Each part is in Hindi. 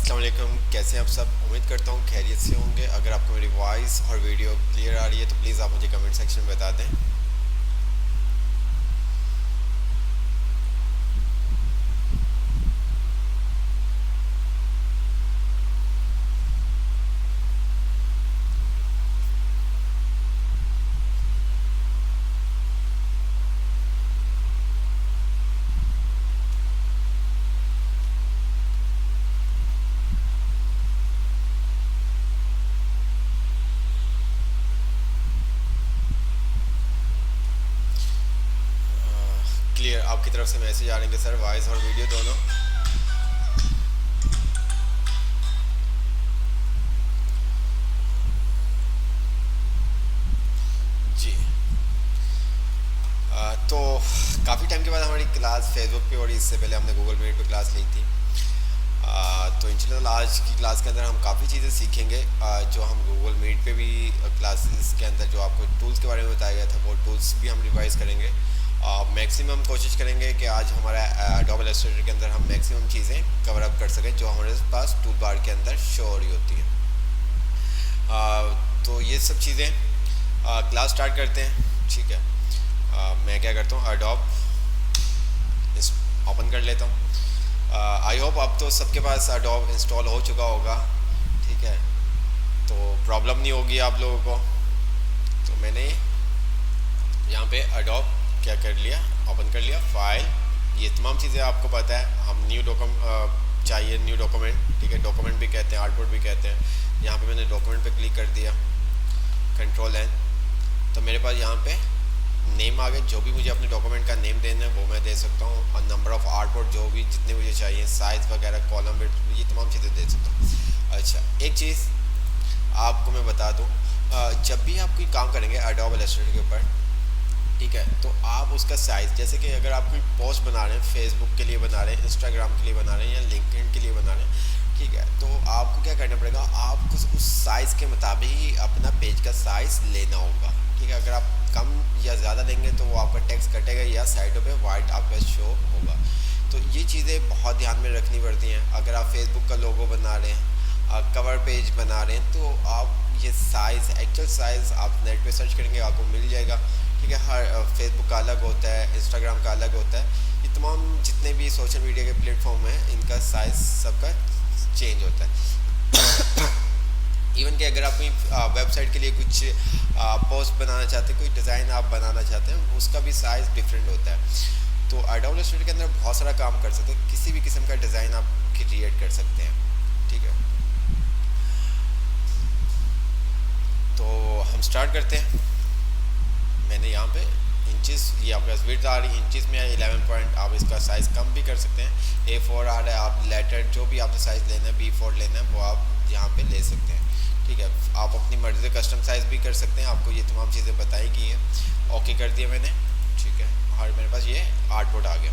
अस्सलाम वालेकुम, कैसे हैं आप सब। उम्मीद करता हूँ खैरियत से होंगे। अगर आपको मेरी वॉइस और वीडियो क्लियर आ रही है तो प्लीज़ आप मुझे कमेंट सेक्शन में बता दें। क्लियर आपकी तरफ से मैसेज आ रहे हैं सर, वॉइस और वीडियो दोनों। जी। तो काफ़ी टाइम के बाद हमारी क्लास फेसबुक पे और इससे पहले हमने गूगल मीट पे क्लास ली थी। तो इंशाल्लाह आज की क्लास के अंदर हम काफ़ी चीज़ें सीखेंगे जो हम गूगल मीट पे भी क्लासेस के अंदर जो आपको टूल्स के बारे में बताया गया था वो टूल्स भी हम रिवाइज करेंगे। मैक्सिमम कोशिश करेंगे कि आज हमारा एडोब इलस्ट्रेटर के अंदर हम मैक्सिमम चीज़ें कवर अप कर सकें जो हमारे पास टूल बार के अंदर शो हो रही होती हैं। तो ये सब चीज़ें क्लास स्टार्ट करते हैं। ठीक है। मैं क्या करता हूँ, एडोब इस ओपन कर लेता हूँ। आई होप अब तो सबके पास एडोब इंस्टॉल हो चुका होगा। ठीक है, तो प्रॉब्लम नहीं होगी आप लोगों को। तो मैंने यहाँ पे एडोब क्या कर लिया, ओपन कर लिया फाइल। ये तमाम चीज़ें आपको पता है। हम न्यू चाहिए न्यू डॉक्यूमेंट। ठीक है, डॉक्यूमेंट भी कहते हैं, आर्टबोर्ड भी कहते हैं। यहाँ पे मैंने डॉक्यूमेंट पे क्लिक कर दिया, कंट्रोल एन। तो मेरे पास यहाँ पे नेम आ गए। जो भी मुझे अपने डॉक्यूमेंट का नेम देना है वो मैं दे सकता हूँ, और नंबर ऑफ़ आर्टबोर्ड जो भी जितने मुझे चाहिए, साइज़ वगैरह, कॉलम विड्थ, ये तमाम चीज़ें दे सकता हूँ। अच्छा, एक चीज़ आपको मैं बता दूँ, जब भी आप कोई काम करेंगे एडोब इलस्ट्रेटर के ऊपर, ठीक है, तो आप उसका साइज़, जैसे कि अगर आप कोई पोस्ट बना रहे हैं, फेसबुक के लिए बना रहे हैं, इंस्टाग्राम के लिए बना रहे हैं या लिंक्डइन के लिए बना रहे हैं, ठीक है, तो आपको क्या करना पड़ेगा, आपको उस साइज़ के मुताबिक ही अपना पेज का साइज़ लेना होगा। ठीक है, अगर आप कम या ज़्यादा लेंगे तो वो आपका टेक्स्ट कटेगा या साइडों पे वाइट आपका शो होगा। तो ये चीज़ें बहुत ध्यान में रखनी पड़ती हैं। अगर आप फेसबुक का लोगो बना रहे हैं, कवर पेज बना रहे हैं, तो आप ये साइज़, एक्चुअल साइज़ आप नेट पे सर्च करेंगे आपको मिल जाएगा। ठीक है, हर फेसबुक का अलग होता है, इंस्टाग्राम का अलग होता है। ये तमाम जितने भी सोशल मीडिया के प्लेटफॉर्म हैं इनका साइज़ सबका चेंज होता है। इवन कि अगर आप कोई वेबसाइट के लिए कुछ पोस्ट बनाना चाहते हैं, कोई डिज़ाइन आप बनाना चाहते हैं, उसका भी साइज़ डिफरेंट होता है। तो एडोब इलस्ट्रेटर के अंदर बहुत सारा काम कर सकते हैं। किसी भी किस्म का डिज़ाइन आप क्रिएट कर सकते हैं। ठीक है, तो हम स्टार्ट करते हैं। मैंने यहाँ पे इंचेस, ये आपके पास विड्थ आ रही है इंचेस में है 11 पॉइंट। आप इसका साइज़ कम भी कर सकते हैं। A4 आ रहा है, आप लेटर जो भी आपने साइज़ लेना है, B4 लेना है, वो आप यहाँ पे ले सकते हैं। ठीक है, आप अपनी मर्ज़ी से कस्टम साइज़ भी कर सकते हैं। आपको ये तमाम चीज़ें बताई गई हैं। ओके कर दिया मैंने। ठीक है, और मेरे पास ये आर्टबोर्ड आ गया।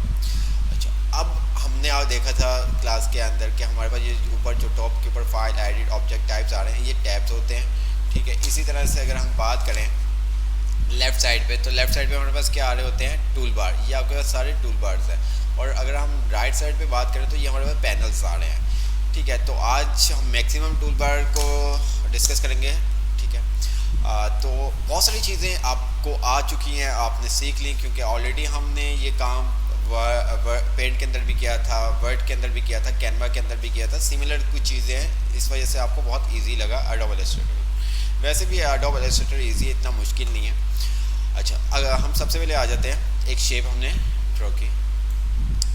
अच्छा, अब हमने आज देखा था क्लास के अंदर कि हमारे पास ये ऊपर जो टॉप के ऊपर फाइल, एडिट, ऑब्जेक्ट टाइप्स आ रहे हैं, ये टैब्स होते हैं। ठीक है, इसी तरह से अगर हम बात करें लेफ़्ट साइड पे, तो लेफ़्ट साइड पे हमारे पास क्या आ रहे होते हैं, टूल बार। ये आपके पास सारे टूल बार्स हैं। और अगर हम राइट साइड पे बात करें तो ये हमारे पास पैनल्स आ रहे हैं। ठीक है, तो आज हम मैक्सिमम टूल बार को डिस्कस करेंगे। ठीक है, तो बहुत सारी चीज़ें आपको आ चुकी हैं, आपने सीख ली, क्योंकि ऑलरेडी हमने ये काम पेंट के अंदर भी किया था, वर्ड के अंदर भी किया था, कैनवा के अंदर भी किया था। सिमिलर कुछ चीज़ें हैं, इस वजह से आपको बहुत ईजी लगा एडोब इलस्ट्रेटर। वैसे भी एडोब इलस्ट्रेटर ईजी है, इतना मुश्किल नहीं है। अच्छा, अगर हम सबसे पहले आ जाते हैं, एक शेप हमने ड्रॉ की।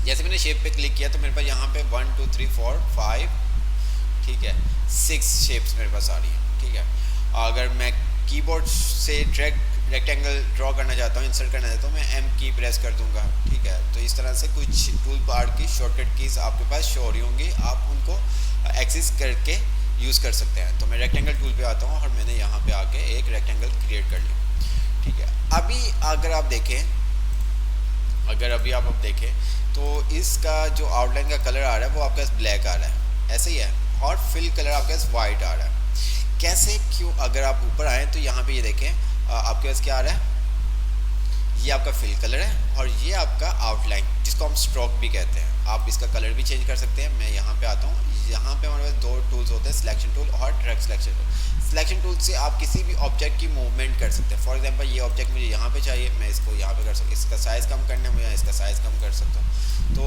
जैसे मैंने शेप पे क्लिक किया तो मेरे पास यहाँ पे 1 2 3 4 5, ठीक है, 6 शेप्स मेरे पास आ रही है। ठीक है, अगर मैं कीबोर्ड से रेक्टेंगल ड्रॉ करना चाहता हूँ, इंसर्ट करना चाहता हूँ, मैं M की प्रेस कर दूंगा। ठीक है, तो इस तरह से कुछ टूल बार की शॉर्टकट कीज़ आपके पास शो हो रही होंगी, आप उनको एक्सेस करके यूज़ कर सकते हैं। तो मैं रेक्टेंगल टूल पे आता हूँ और मैंने यहाँ पे आके एक रेक्टेंगल क्रिएट कर लिया। ठीक है, अभी अगर आप देखें, अब देखें तो इसका जो आउटलाइन का कलर आ रहा है वो आपके पास ब्लैक आ रहा है, ऐसे ही है, और फिल कलर आपके पास वाइट आ रहा है। कैसे, क्यों? अगर आप ऊपर आए तो यहाँ पे ये देखें, आपके पास क्या आ रहा है, ये आपका फिल कलर है और ये आपका आउटलाइन जिसको हम स्ट्रोक भी कहते हैं। आप इसका कलर भी चेंज कर सकते हैं। मैं यहाँ पे आता हूँ, यहाँ पे हमारे पास दो टूल्स होते हैं, सिलेक्शन टूल और drag selection tool. Selection tool से आप किसी भी ऑब्जेक्ट की मूवमेंट कर सकते हैं। फॉर एग्जांपल ये ऑब्जेक्ट मुझे यहाँ पे चाहिए, मैं इसको यहाँ पे कर सकता हूँ। इसका साइज़ कम करना है, मैं इसका साइज़ कम कर सकता हूँ। तो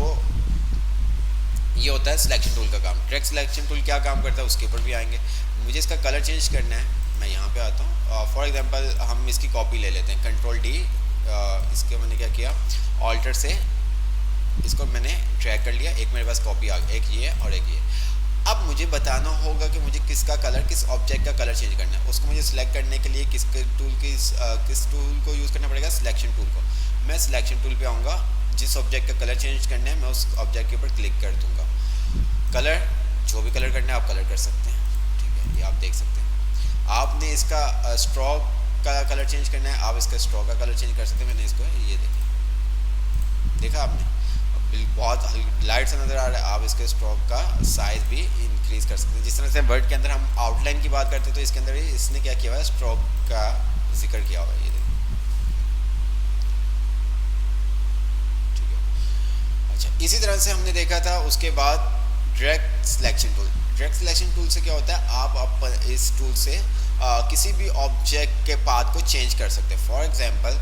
ये होता है सिलेक्शन टूल का काम। ड्रैग सिलेक्शन टूल क्या काम करता है उसके ऊपर भी आएंगे। मुझे इसका कलर चेंज करना है, मैं यहाँ पे आता हूँ। फॉर एग्जांपल हम इसकी कॉपी ले लेते हैं, कंट्रोल डी। इसके मैंने क्या किया, ऑल्टर से इसको मैंने ड्रैग कर लिया। एक मेरे पास कॉपी आ गई, एक ये और एक ये। अब मुझे बताना होगा कि मुझे किसका कलर, किस ऑब्जेक्ट का कलर चेंज करना है। उसको मुझे सिलेक्ट करने के लिए किस टूल को यूज़ करना पड़ेगा, सिलेक्शन टूल को। मैं सिलेक्शन टूल पे आऊँगा, जिस ऑब्जेक्ट का कलर चेंज करना है मैं उस ऑब्जेक्ट के ऊपर क्लिक कर दूँगा। कलर, जो भी कलर करना है आप कलर कर सकते हैं, ठीक है, ये आप देख सकते हैं। आपने इसका स्ट्रोक का कलर चेंज करना है, आप इसका स्ट्रोक का कलर चेंज कर सकते हैं। मैंने इसको ये देखा आपने, बहुत लाइट से नज़र आ रहा है। आप इसके स्ट्रोक का साइज भी इंक्रीज कर सकते हैं। जिस तरह से वर्ड के अंदर हम आउटलाइन की बात करते हैं तो इसके अंदर इसने क्या किया हुआ है, स्ट्रोक का जिक्र किया हुआ है, ये देखिए, ठीक है। अच्छा, इसी तरह से हमने देखा था उसके बाद drag selection tool. Drag selection tool से क्या होता है, आप इस टूल से किसी भी ऑब्जेक्ट के पाथ को चेंज कर सकते हैं। फॉर एग्जांपल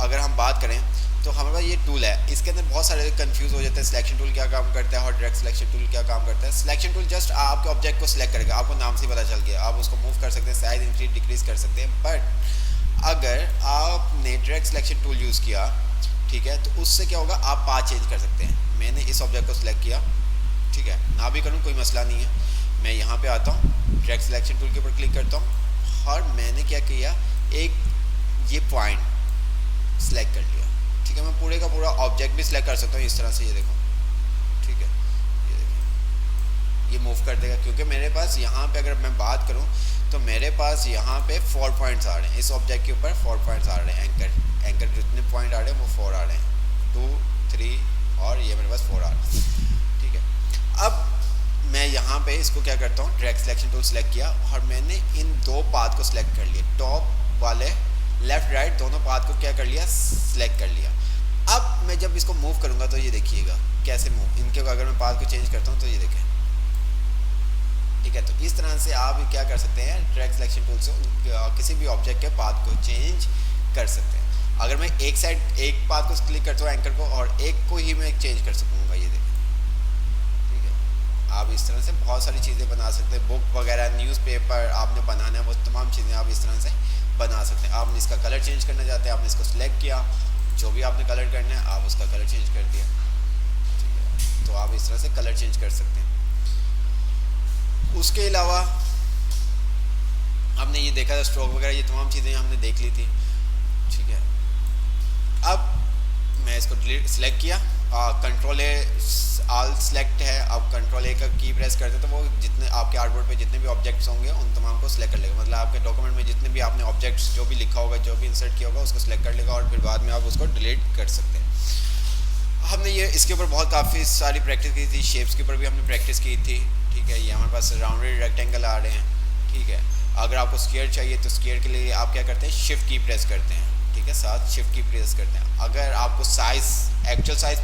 अगर हम बात करें तो हमारे पास ये टूल है, इसके अंदर बहुत सारे कंफ्यूज हो जाते हैं, सिलेक्शन टूल क्या काम करता है और ड्रैग सिलेक्शन टूल क्या काम करता है। सिलेक्शन टूल जस्ट आपके ऑब्जेक्ट को सिलेक्ट करेगा, आपको नाम से पता चल गया, आप उसको मूव कर सकते हैं, साइज इंक्रीज डिक्रीज कर सकते हैं। बट अगर आपने ड्रैग सिलेक्शन टूल यूज़ किया, ठीक है, तो उससे क्या होगा, आप पाथ चेंज कर सकते हैं। मैंने इस ऑब्जेक्ट को सिलेक्ट किया, ठीक है, ना भी करूँ कोई मसला नहीं है। मैं यहाँ पे आता हूँ, ड्रैग सिलेक्शन टूल के ऊपर क्लिक करता हूँ और मैंने क्या किया, एक ये पॉइंट सिलेक्ट कर लिया, ठीक है। मैं पूरे का पूरा ऑब्जेक्ट भी सिलेक्ट कर सकता हूँ इस तरह से, ये देखो, ठीक है, ये देखिए, ये मूव कर देगा क्योंकि मेरे पास यहाँ पे अगर मैं बात करूँ तो मेरे पास यहाँ पे 4 पॉइंट्स आ रहे हैं। इस ऑब्जेक्ट के ऊपर 4 पॉइंट्स आ रहे हैं, एंकर जितने पॉइंट आ रहे हैं वो 4 आ रहे हैं, 2, 3 और ये मेरे पास 4 आ रहे हैं, ठीक है। अब मैं यहाँ पे इसको क्या करता हूँ, ड्रैग सिलेक्शन टूल सेलेक्ट किया और मैंने इन दो पाथ को सिलेक्ट कर लिया, टॉप वाले लेफ्ट राइट दोनों पाथ को क्या कर लिया, सिलेक्ट कर लिया। अब मैं जब इसको मूव करूँगा तो ये देखिएगा कैसे मूव, इनके अगर मैं पाथ को चेंज करता हूँ तो ये देखें, ठीक है। तो इस तरह से आप क्या कर सकते हैं, ड्रैग सिलेक्शन टूल से किसी भी ऑब्जेक्ट के पाथ को चेंज कर सकते हैं। अगर मैं एक साइड एक पाथ को क्लिक करता हूँ एंकर को और एक को ही मैं चेंज कर सकूँगा, ये देखें, आप इस तरह से बहुत सारी चीज़ें बना सकते हैं। बुक वगैरह, न्यूज़पेपर आपने बनाना है, वो तमाम चीज़ें आप इस तरह से बना सकते हैं। आपने इसका कलर चेंज करना चाहते हैं, आपने इसको सिलेक्ट किया, जो भी आपने कलर करना है आप उसका कलर चेंज कर दिया, ठीक है। तो आप इस तरह से कलर चेंज कर सकते हैं। उसके अलावा हमने ये देखा था स्ट्रोक वगैरह, ये तमाम चीज़ें हमने देख ली थी, ठीक है। अब मैं इसको डिलीट सिलेक्ट किया, कंट्रोल ए ऑल सिलेक्ट है। अब कंट्रोल ए का की प्रेस करते तो वो जितने आपके आर्टबोर्ड पे जितने भी ऑब्जेक्ट्स होंगे उन तमाम को सिलेक्ट कर लेगा। मतलब आपके डॉक्यूमेंट में जितने भी आपने ऑब्जेक्ट्स जो भी लिखा होगा, जो भी इंसर्ट किया होगा, उसको सिलेक्ट कर लेगा और फिर बाद में आप उसको डिलीट कर सकते हैं। हमने ये इसके ऊपर बहुत काफ़ी सारी प्रैक्टिस की थी, शेप्स के ऊपर भी हमने प्रैक्टिस की थी, ठीक है। ये हमारे पास राउंडेड रेक्टेंगल आ रहे हैं, ठीक है। अगर आपको स्क्वायर चाहिए तो स्क्वायर के लिए आप क्या करते हैं, शिफ्ट की प्रेस करते हैं, ठीक है, साथ शिफ्ट की प्रेस करते हैं। अगर आपको साइज़, एक्चुअल साइज़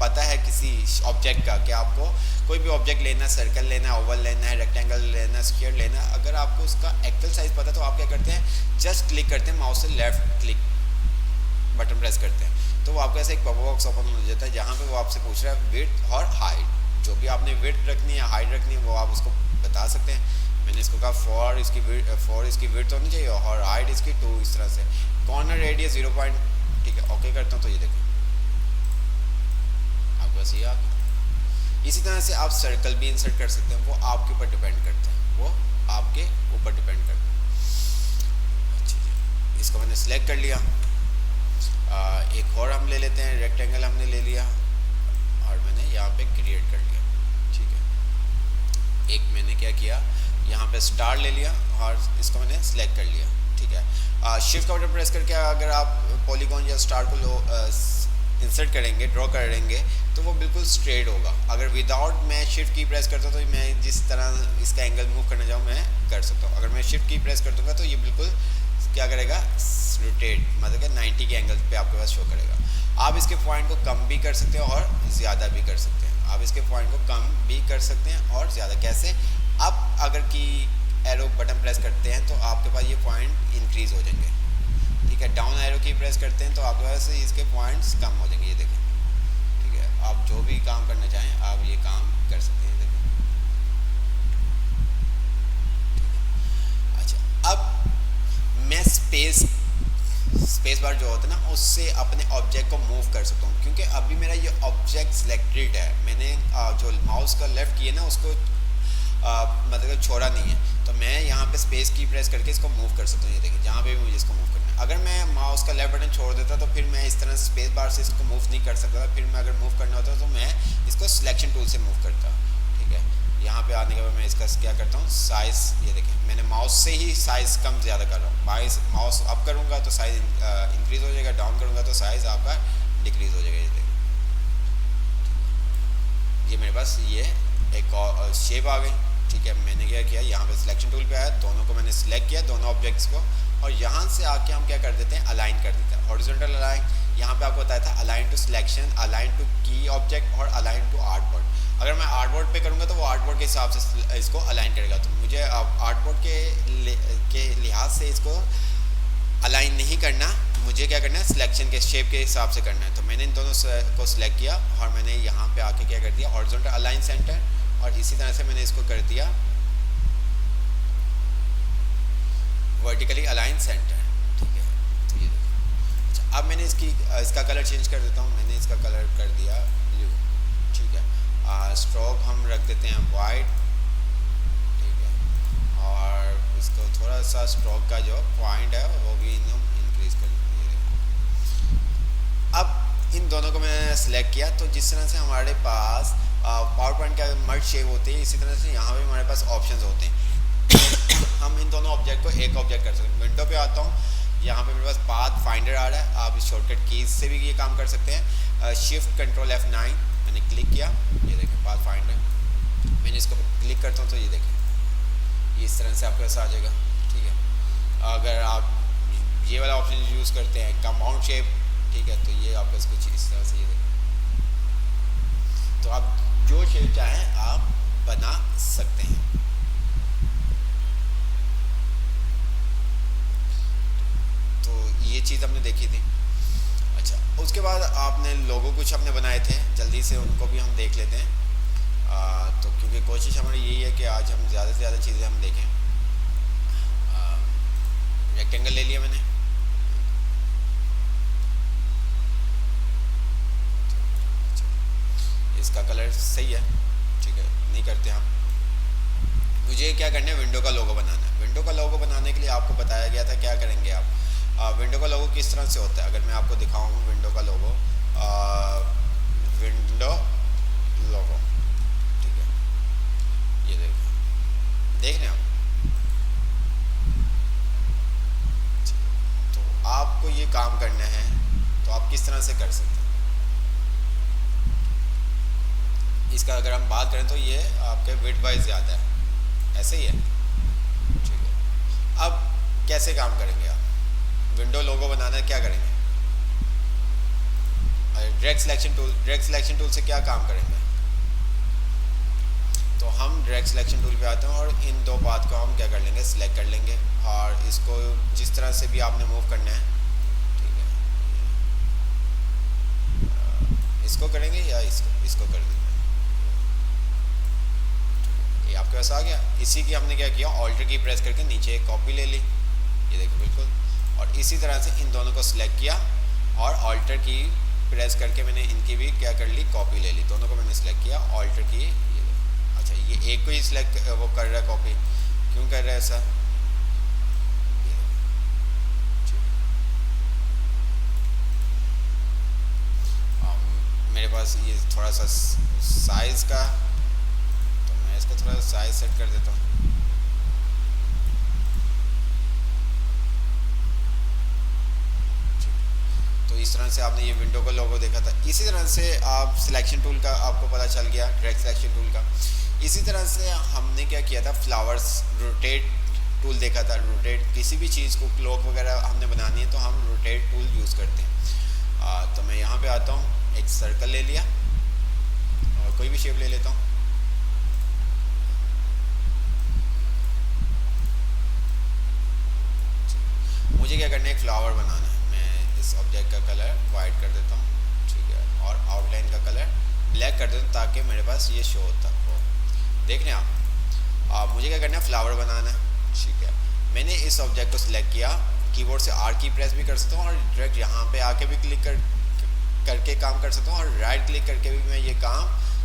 पता है किसी ऑब्जेक्ट का, कि आपको कोई भी ऑब्जेक्ट लेना है, सर्कल लेना है, ओवल लेना है, रेक्टेंगल लेना है, स्क्वायर लेना है, अगर आपको उसका एक्चुअल साइज़ पता है तो आप क्या करते हैं, जस्ट क्लिक करते हैं माउस से, लेफ्ट क्लिक बटन प्रेस करते हैं तो वो आपको ऐसे एक पॉपअप बॉक्स ओपन हो जाता है जहाँ पे वो आपसे पूछ रहा है विड्थ और हाइट। जो भी आपने विड्थ रखनी है, हाइट रखनी है, वो आप उसको बता सकते हैं। मैंने इसको कहा 4 इसकी विड्थ होनी चाहिए और हाइट इसकी 2, इस तरह से। कॉर्नर रेडियस 0 पॉइंट, ठीक है, ओके करता हूँ तो ये देखें आपके पास ये आ गया। इसी तरह से आप सर्कल भी इंसर्ट कर सकते हैं, वो आपके ऊपर डिपेंड करता है, वो आपके ऊपर डिपेंड करता है। अच्छा, इसको मैंने सिलेक्ट कर लिया। एक और हम ले लेते हैं, रेक्टेंगल हमने ले लिया और मैंने यहाँ पे क्रिएट कर लिया, ठीक है। एक मैंने क्या किया, यहाँ पे स्टार ले लिया और इसको मैंने सिलेक्ट कर लिया, ठीक है। शिफ्ट का बटन प्रेस करके अगर आप पॉलीगॉन या स्टार को इंसर्ट करेंगे, ड्रॉ करेंगे तो वो बिल्कुल स्ट्रेट होगा। अगर विदाउट मैं शिफ्ट की प्रेस करता हूँ तो मैं जिस तरह इसका एंगल मूव करना चाहूँ मैं कर सकता हूँ। अगर मैं शिफ्ट की प्रेस कर दूँगा तो ये बिल्कुल क्या करेगा, रोटेट, मतलब कि 90 के एंगल पे आपके पास शो करेगा। आप इसके पॉइंट को कम भी कर सकते हैं और ज़्यादा भी कर सकते हैं। आप इसके पॉइंट को कम भी कर सकते हैं और ज़्यादा। कैसे, आप अगर की एरो बटन प्रेस करते हैं तो आपके पास ये पॉइंट इंक्रीज़ हो जाएंगे, ठीक है। डाउन एरो की प्रेस करते हैं तो आपके पास इसके पॉइंट्स कम हो जाएंगे, ये देखें, ठीक है। आप जो भी काम करना चाहें आप ये काम कर सकते हैं, देखें। अच्छा, अब मैं स्पेस बार जो होता है ना, उससे अपने ऑब्जेक्ट को मूव कर सकता हूँ, क्योंकि अभी मेरा ये ऑब्जेक्ट सिलेक्टेड है। मैंने जो माउस का लेफ्ट किया ना उसको मतलब छोड़ा नहीं है, तो मैं यहाँ पे स्पेस की प्रेस करके इसको मूव कर सकता हूँ। ये देखिए, जहाँ पे भी मुझे इसको मूव करना है। अगर मैं माउस का लेफ्ट बटन छोड़ देता तो फिर मैं इस तरह स्पेस बार से इसको मूव नहीं कर सकता। फिर मैं अगर मूव करना होता तो मैं इसको सिलेक्शन टूल से मूव करता, ठीक है। यहाँ पे आने के बाद मैं इसका क्या करता हूँ, साइज़, ये देखें, मैंने माउस से ही साइज़ कम ज़्यादा कर रहा हूँ। माउस अप करूँगा तो साइज़ इंक्रीज़ हो जाएगा, डाउन करूँगा तो साइज़ आपका डिक्रीज़ हो जाएगा। ये देखें, ये मेरे पास ये एक और शेप आ गई, ठीक है। मैंने क्या किया, यहाँ पे सिलेक्शन टूल पे आया, दोनों को मैंने सिलेक्ट किया, दोनों ऑब्जेक्ट्स को, और यहाँ से आके हम क्या कर देते हैं, अलाइन कर देते हैं। हॉरिजॉन्टल अलाइन, यहाँ पे आपको बताया था align to selection, align to key object और अलाइन टू आर्टबोर्ड। अगर मैं आर्टबोर्ड पे करूँगा तो वो आर्टबोर्ड के हिसाब से इसको अलाइन करेगा। तो मुझे अब आर्टबोर्ड के लिहाज से इसको अलाइन नहीं करना, मुझे क्या करना है, सिलेक्शन के शेप के हिसाब से करना है। तो मैंने इन दोनों को सिलेक्ट किया और मैंने यहाँ पे आके क्या कर दिया, हॉरिजॉन्टल अलाइन सेंटर, और इसी तरह से मैंने इसको कर दिया वर्टिकली अलाइन सेंटर, ठीक है। तो ये अच्छा, अब मैंने इसका कलर चेंज कर देता हूँ। मैंने इसका कलर कर दिया ब्लू, ठीक है। स्ट्रोक हम रख देते हैं वाइट, ठीक है, और इसको थोड़ा सा स्ट्रोक का जो पॉइंट है वो भी हम इंक्रीज कर देंगे। अब इन दोनों को मैंने सेलेक्ट किया, तो जिस तरह से हमारे पास पावर पॉइंट का मर्ज शेप होती है, इसी तरह से यहाँ पे हमारे पास ऑप्शंस होते हैं। हम इन दोनों ऑब्जेक्ट को एक ऑब्जेक्ट कर सकते हैं। विंडो पे आता हूँ, यहाँ पे मेरे पास पाथ फाइंडर आ रहा है, आप इस शॉर्टकट कीज से भी ये काम कर सकते हैं। शिफ्ट कंट्रोल F9 मैंने क्लिक किया, ये देखें पाथ फाइंडर, मैंने इसको क्लिक करता हूँ तो ये देखें, ये इस तरह से आपके पास आ जाएगा, ठीक है। अगर आप ये वाला ऑप्शन यूज़ करते हैं कंपाउंड शेप, ठीक है, तो ये आपको इसको इस तरह से ये देखें। तो आप जो शेप चाहें आप बना सकते हैं। तो ये चीज़ हमने देखी थी। अच्छा, उसके बाद आपने लोगो कुछ हमने बनाए थे, जल्दी से उनको भी हम देख लेते हैं। तो क्योंकि कोशिश हमारी यही है कि आज हम ज़्यादा से ज़्यादा चीज़ें हम देखें। रेक्टेंगल ले लिया मैंने, इसका कलर सही है, ठीक है, नहीं करते हम। मुझे क्या करना है, विंडो का लोगो बनाना है। विंडो का लोगो बनाने के लिए आपको बताया गया था क्या करेंगे आप। विंडो का लोगो किस तरह से होता है, अगर मैं आपको दिखाऊँ विंडो का लोगो, विंडो लोगो, ठीक है, ये देख रहे हैं आप। तो आपको ये काम करना है तो आप किस तरह से कर सकते हैं। इसका अगर हम बात करें तो ये आपके विड्थ वाइज ज़्यादा है, ऐसे ही है, ठीक है। अब कैसे काम करेंगे आप, विंडो लोगो बनाना है, क्या करेंगे, डायरेक्ट सिलेक्शन टूल से क्या काम करेंगे। तो हम डायरेक्ट सिलेक्शन टूल पे आते हैं और इन दो बात को हम क्या कर लेंगे, सिलेक्ट कर लेंगे, और इसको जिस तरह से भी आपने मूव करना है, ठीक है, इसको करेंगे या इसको कर देंगे, ये आपके पास आ गया। इसी की हमने क्या किया, ऑल्टर की प्रेस करके नीचे एक कॉपी ले ली, ये देखो बिल्कुल, और इसी तरह से इन दोनों को सिलेक्ट किया और ऑल्टर की प्रेस करके मैंने इनकी भी क्या कर ली, कॉपी ले ली। दोनों को मैंने सिलेक्ट किया, ऑल्टर की, ये अच्छा, ये एक को ही सिलेक्ट वो कर रहा है कॉपी, क्यों कर रहा है ऐसा, मेरे पास ये थोड़ा सा साइज़ का, तो मैं इसका थोड़ा सा साइज सेट कर देता हूँ। तो इस तरह से आपने ये विंडो का लोगो देखा था। इसी तरह से आप सिलेक्शन टूल का आपको पता चल गया, डायरेक्ट सिलेक्शन टूल का। इसी तरह से हमने क्या किया था, फ्लावर्स रोटेट टूल देखा था, रोटेट किसी भी चीज़ को क्लॉक वगैरह हमने बनानी है तो हम रोटेट टूल यूज़ करते हैं। तो मैं यहाँ पे आता हूँ, एक सर्कल ले लिया और कोई भी शेप ले लेता हूँ। मुझे क्या करना है, एक फ्लावर बनाना है। मैं इस ऑब्जेक्ट का कलर वाइट कर देता हूँ, ठीक है, और आउटलाइन का कलर ब्लैक कर देता हूँ ताकि मेरे पास ये शो होता हो। देख रहे हैं आप, मुझे क्या करना है, फ्लावर बनाना है, ठीक है। मैंने इस ऑब्जेक्ट को सिलेक्ट किया, कीबोर्ड से आर की प्रेस भी कर सकता हूँ और डायरेक्ट यहाँ पे आके भी क्लिक करके काम कर सकता हूँ, और राइट क्लिक करके भी मैं ये काम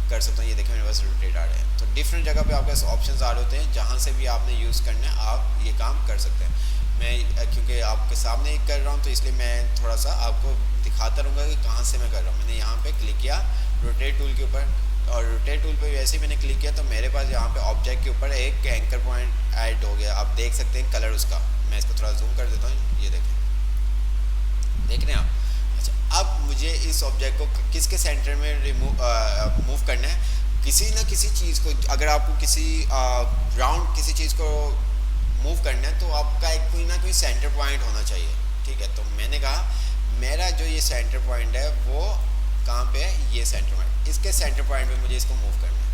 कर सकता हूँ। ये देखिए मेरे पास रोटेट आ रहे हैं। तो डिफरेंट जगह पे आपके पास ऑप्शंस आ रहे होते हैं, जहाँ से भी आपने यूज़ करना है आप ये काम कर सकते हैं। मैं क्योंकि आपके सामने ही कर रहा हूँ तो इसलिए मैं थोड़ा सा आपको दिखाता रहूँगा कि कहाँ से मैं कर रहा हूँ। मैंने यहाँ पे क्लिक किया रोटेट टूल के ऊपर, और रोटेट टूल पे वैसे ही मैंने क्लिक किया तो मेरे पास यहाँ पे ऑब्जेक्ट के ऊपर एक एंकर पॉइंट ऐड हो गया। आप देख सकते हैं कलर उसका। मैं इसको थोड़ा जूम कर देता हूँ, ये देखें, देख रहे हैं आप। अच्छा, अब मुझे इस ऑब्जेक्ट को किसके सेंटर में मूव करना है, किसी ना किसी चीज़ को। अगर आपको किसी राउंड किसी चीज़ को मूव करना है तो आपका एक कोई ना कोई सेंटर पॉइंट होना चाहिए, ठीक है। तो मैंने कहा मेरा जो ये सेंटर पॉइंट है वो कहाँ पे है, ये सेंटर पॉइंट, इसके सेंटर पॉइंट पे मुझे इसको मूव करना है।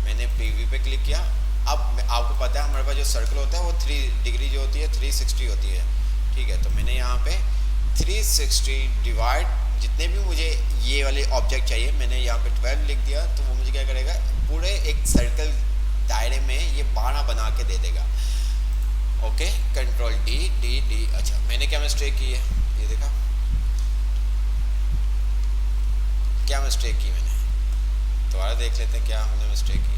मैंने प्रीव्यू पे क्लिक किया। अब आपको पता है हमारे पास जो सर्कल होता है वो 3 डिग्री जो होती है 360 होती है, ठीक है। तो मैंने यहाँ पे 360 डिवाइड, जितने भी मुझे ये वाले ऑब्जेक्ट चाहिए, मैंने यहाँ पे 12 लिख दिया तो वो मुझे क्या करेगा, पूरे एक सर्कल दायरे में ये 12 बना के दे देगा। Okay, control D D D. अच्छा, मैंने क्या मिस्टेक की है, ये देखा क्या मिस्टेक की मैंने, दोबारा देख लेते हैं क्या हमने मिस्टेक की है।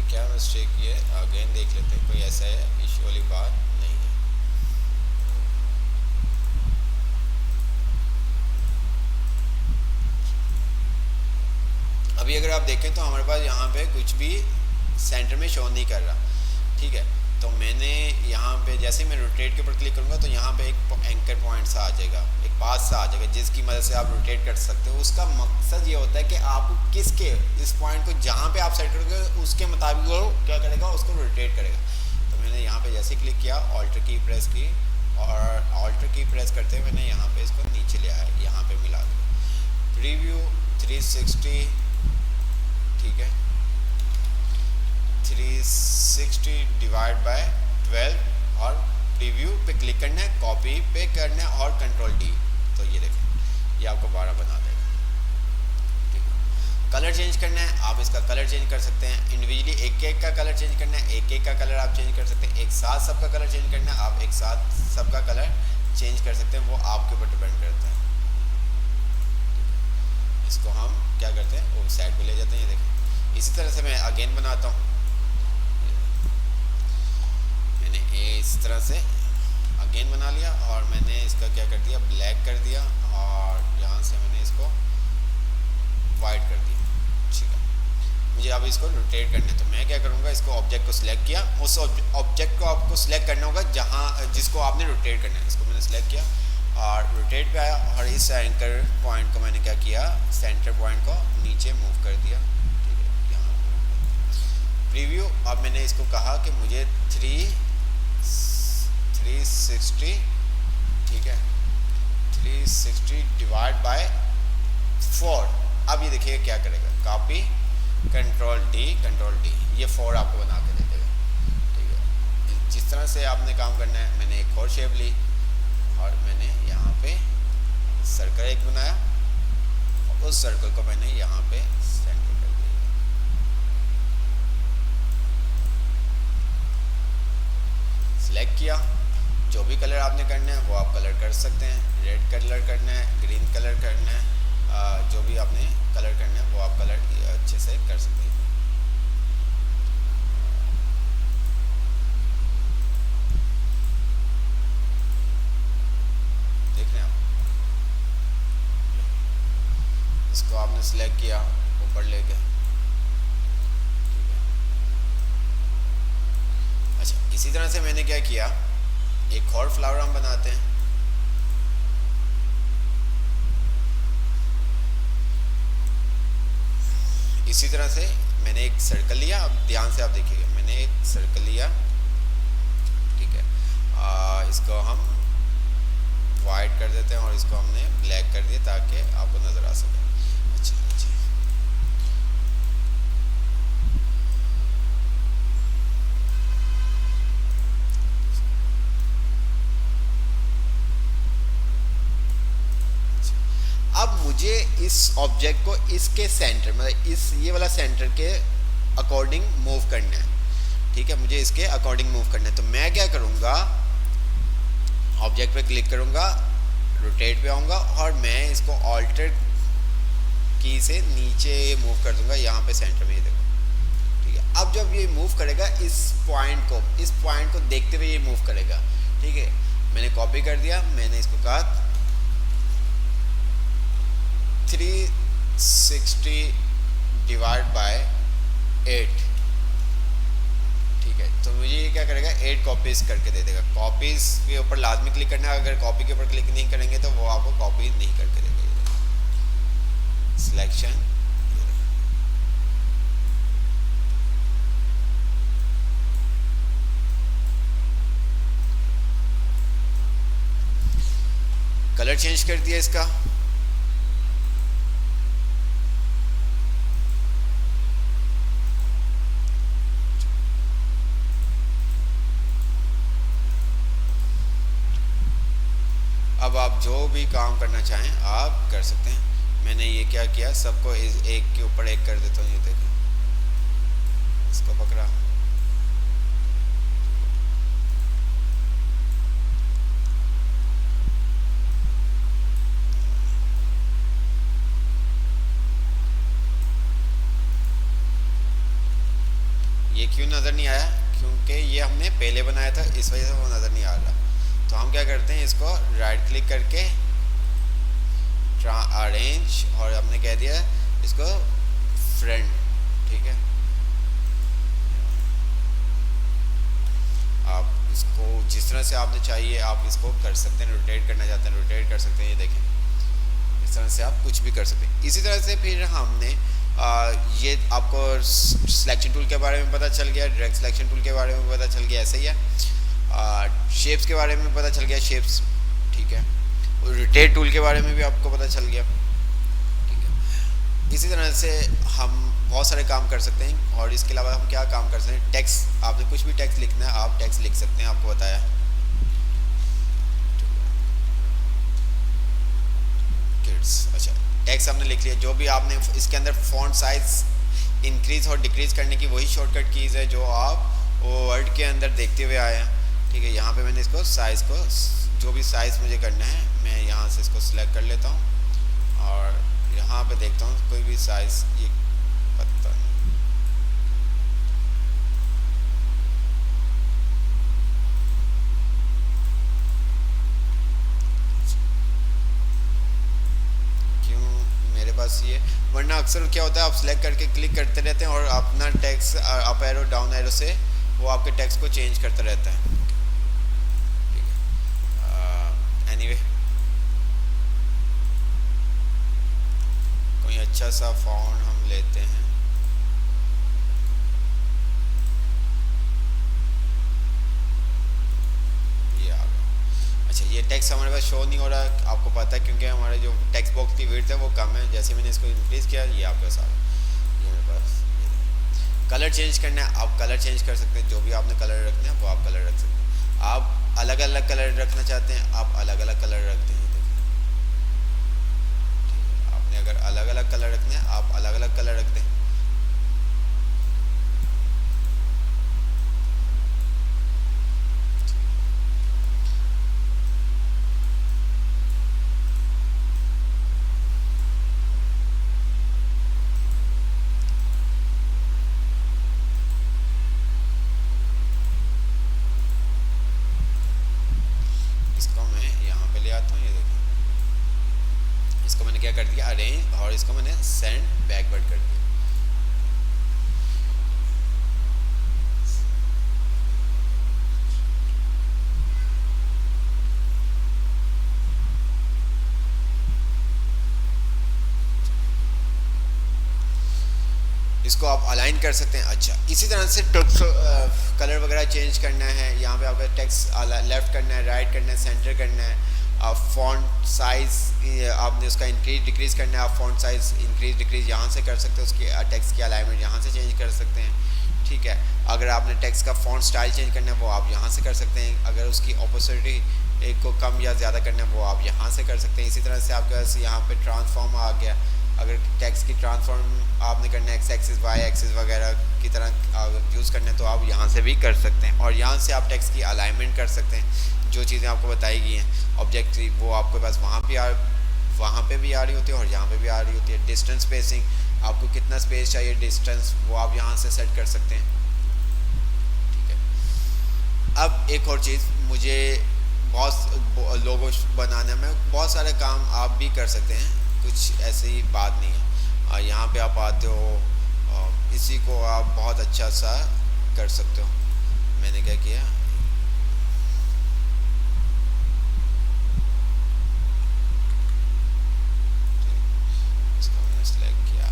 क्या मिस्टेक की है, अगेन देख लेते हैं, कोई ऐसा है इश्यू वाली बात नहीं है। अभी अगर आप देखें तो हमारे पास यहाँ पे कुछ भी सेंटर में शो नहीं कर रहा, ठीक है। तो मैंने यहाँ पे जैसे मैं रोटेट के ऊपर क्लिक करूँगा तो यहाँ पे एक एंकर पॉइंट सा आ जाएगा, एक पास सा आ जाएगा, जिसकी मदद से आप रोटेट कर सकते हो। उसका मकसद ये होता है कि आप किसके इस पॉइंट को जहाँ पे आप सेट करोगे उसके मुताबिक वो क्या करेगा, उसको रोटेट करेगा। तो मैंने यहाँ पे जैसे क्लिक किया, ऑल्टर की प्रेस की, और ऑल्टर की प्रेस करते हुए मैंने यहाँ पे इसको नीचे ले आया, यहाँ पे मिला दिया। प्रीव्यू 360, ठीक है, 360 डिवाइड बाय 12, और प्रीव्यू पे क्लिक करना है, कॉपी पे करना है और कंट्रोल डी। तो ये देखें, ये आपको 12 बना देगा, ठीक है। कलर चेंज करना है, आप इसका कलर चेंज कर सकते हैं। इंडिविजुअली एक एक का कलर चेंज करना है, एक एक का कलर आप चेंज कर सकते हैं। एक साथ सबका कलर चेंज करना है, आप एक साथ सबका कलर चेंज कर सकते हैं, वो आपके ऊपर डिपेंड करता है। इसको हम क्या करते हैं, वो साइड पे ले जाते हैं, ये देखें। इसी तरह से मैं अगेन बनाता हूँ, मैंने इस तरह से अगेन बना लिया, और मैंने इसका क्या कर दिया, ब्लैक कर दिया, और यहाँ से मैंने इसको वाइट कर दिया, ठीक है। मुझे अब इसको रोटेट करना है, तो मैं क्या करूँगा, इसको ऑब्जेक्ट को सिलेक्ट किया, उस ऑब्जेक्ट को आपको सिलेक्ट करना होगा जहाँ जिसको आपने रोटेट करना है। इसको मैंने सिलेक्ट किया और रोटेट पे आया, और इस एंकर पॉइंट को मैंने क्या किया, सेंटर पॉइंट को नीचे मूव कर दिया, ठीक है, यहाँ प्रीव्यू। अब मैंने इसको कहा कि मुझे 360, ठीक है, 360 डिवाइड बाय 4। अब ये देखिए क्या करेगा, कॉपी, कंट्रोल डी, ये 4 आपको बना के दे देगा, ठीक है। जिस तरह से आपने काम करना है, मैंने एक और शेप ली और मैंने यहाँ पे सर्कल एक बनाया, और उस सर्कल को मैंने यहाँ पे सेंटर कर दिया। सिलेक्ट किया, जो भी कलर आपने करना है वो आप कलर कर सकते हैं। रेड कलर करना है, ग्रीन कलर करना है, जो भी आपने कलर करना है वो आप कलर अच्छे से कर सकते हैं। देख रहे हैं आप, इसको आपने सिलेक्ट किया, ऊपर ले गए, ठीक है। इसी तरह से मैंने क्या किया, एक और फ्लावर हम बनाते हैं। इसी तरह से मैंने एक सर्कल लिया, अब ध्यान से आप देखिएगा, मैंने एक सर्कल लिया, ठीक है। इसको हम वाइट कर देते हैं और इसको हमने ब्लैक कर दिया ताकि आपको नज़र आ सके। अच्छा अच्छा, अब मुझे इस ऑब्जेक्ट को इसके सेंटर, मतलब इस ये वाला सेंटर के अकॉर्डिंग मूव करना है, ठीक है। मुझे इसके अकॉर्डिंग मूव करना है, तो मैं क्या करूँगा, ऑब्जेक्ट पे क्लिक करूँगा, रोटेट पे आऊँगा और मैं इसको ऑल्टर की से नीचे मूव कर दूँगा, यहाँ पे सेंटर में, ये देखो, ठीक है। अब जब ये मूव करेगा इस पॉइंट को देखते हुए ये मूव करेगा, ठीक है। मैंने कॉपी कर दिया, मैंने इसको कहा 360 डिवाइड बाय 8, ठीक है। तो मुझे ये क्या करेगा, 8 कॉपीज करके दे देगा। कॉपीज के ऊपर लाजमी क्लिक करना है, अगर कॉपी के ऊपर क्लिक नहीं करेंगे तो वो आपको कॉपी नहीं करके देगा। सिलेक्शन, कलर चेंज कर दिया इसका, अब आप जो भी काम करना चाहें आप कर सकते हैं। मैंने ये क्या किया, सबको एक के ऊपर एक कर देता हूँ, ये देखें, इसको पकड़ा, ये क्यों नज़र नहीं आया, क्योंकि ये हमने पहले बनाया था, इस वजह से वो नज़र नहीं आ रहा। तो हम क्या करते हैं, इसको राइट क्लिक करके अरेंज, और हमने कह दिया इसको फ्रंट, ठीक है। आप इसको जिस तरह से आपने चाहिए आप इसको कर सकते हैं, रोटेट करना चाहते हैं रोटेट कर सकते हैं, ये देखें, इस तरह से आप कुछ भी कर सकते हैं। इसी तरह से फिर हमने ये आपको सिलेक्शन टूल के बारे में पता चल गया, डायरेक्ट सिलेक्शन टूल के बारे में पता चल गया, ऐसे ही है। शेप्स के बारे में पता चल गया, शेप्स, ठीक है। और रोटेट टूल के बारे में भी आपको पता चल गया, ठीक है। इसी तरह से हम बहुत सारे काम कर सकते हैं, और इसके अलावा हम क्या काम कर सकते हैं, टेक्स्ट, आपने कुछ भी टेक्स्ट लिखना है आप टेक्स्ट लिख सकते हैं, आपको बताया। किड्स, अच्छा, टेक्स्ट हमने लिख लिया। जो भी आपने इसके अंदर फ़ॉन्ट साइज इंक्रीज और डिक्रीज करने की वही शॉर्टकट कीज़ है जो आप वो वर्ड के अंदर देखते हुए आए हैं, ठीक है। यहाँ पे मैंने इसको साइज़ को, जो भी साइज़ मुझे करना है मैं यहाँ से इसको सिलेक्ट कर लेता हूँ और यहाँ पे देखता हूँ कोई भी साइज़, ये पता नहीं, पास ये, वरना अक्सर क्या होता है आप सिलेक्ट करके क्लिक करते रहते हैं और अपना text up arrow down arrow से वो आपके टेक्स्ट को चेंज करता रहता है, ठीक है। एनीवे, कोई अच्छा सा फॉन्ट हम लेते हैं, ये टेक्स्ट हमारे पास शो नहीं हो रहा, आपको पता है क्योंकि हमारे जो टेक्स्ट बॉक्स की विड्थ है वो कम है। जैसे मैंने इसको इंक्रीज़ किया, ये आपके साथ, ये मेरे पास कलर चेंज करना है, आप कलर चेंज कर सकते हैं, जो भी आपने कलर रखना है वो आप कलर रख सकते हैं। आप अलग अलग कलर रखना चाहते हैं आप अलग अलग कलर रखते हैं, आपने अगर अलग अलग कलर रखने हैं आप अलग अलग कलर रख दें। क्या कर दिया, अरेंज, और इसको मैंने सेंड बैकवर्ड कर दिया। इसको आप अलाइन कर सकते हैं। अच्छा, इसी तरह से टेक्स्ट कलर वगैरह चेंज करना है, यहाँ पे आपका टेक्स्ट लेफ़्ट करना है, राइट करना है, सेंटर करना है। फ़ॉन्ट साइज़ आपने उसका इंक्रीज डिक्रीज़ करना है, आप फ़ॉन्ट साइज़ इंक्रीज डिक्रीज़ यहाँ से कर सकते हैं, उसकी टेक्स्ट की अलाइनमेंट यहाँ से चेंज कर सकते हैं। ठीक है, अगर आपने टेक्स्ट का फ़ॉन्ट स्टाइल चेंज करना है वो आप यहाँ से कर सकते हैं। अगर उसकी ऑपोसिटी एक को कम या ज़्यादा करना है वो आप यहाँ से कर सकते हैं। इसी तरह से आपके पास यहाँ पे ट्रांसफॉर्म आ गया। अगर टेक्स्ट की ट्रांसफॉर्म आपने करना है एक्स एक्सिस वाई एक्सिस वगैरह की तरह यूज़ करना है तो आप यहाँ से भी कर सकते हैं। और यहाँ से आप टेक्स्ट की अलाइनमेंट कर सकते हैं। जो चीज़ें आपको बताई गई हैं ऑब्जेक्ट वो आपके पास वहाँ पे भी आ रही होती है और यहाँ पे भी आ रही होती है। डिस्टेंस स्पेसिंग, आपको कितना स्पेस चाहिए डिस्टेंस, वो आप यहाँ से सेट कर सकते हैं। ठीक है, अब एक और चीज़, मुझे बहुत लोगो बनाने में बहुत सारे काम आप भी कर सकते हैं, कुछ ऐसी बात नहीं है। यहाँ पे आप आते हो, इसी को आप बहुत अच्छा सा कर सकते हो। मैंने क्या किया, इसको मैंने सिलेक्ट किया,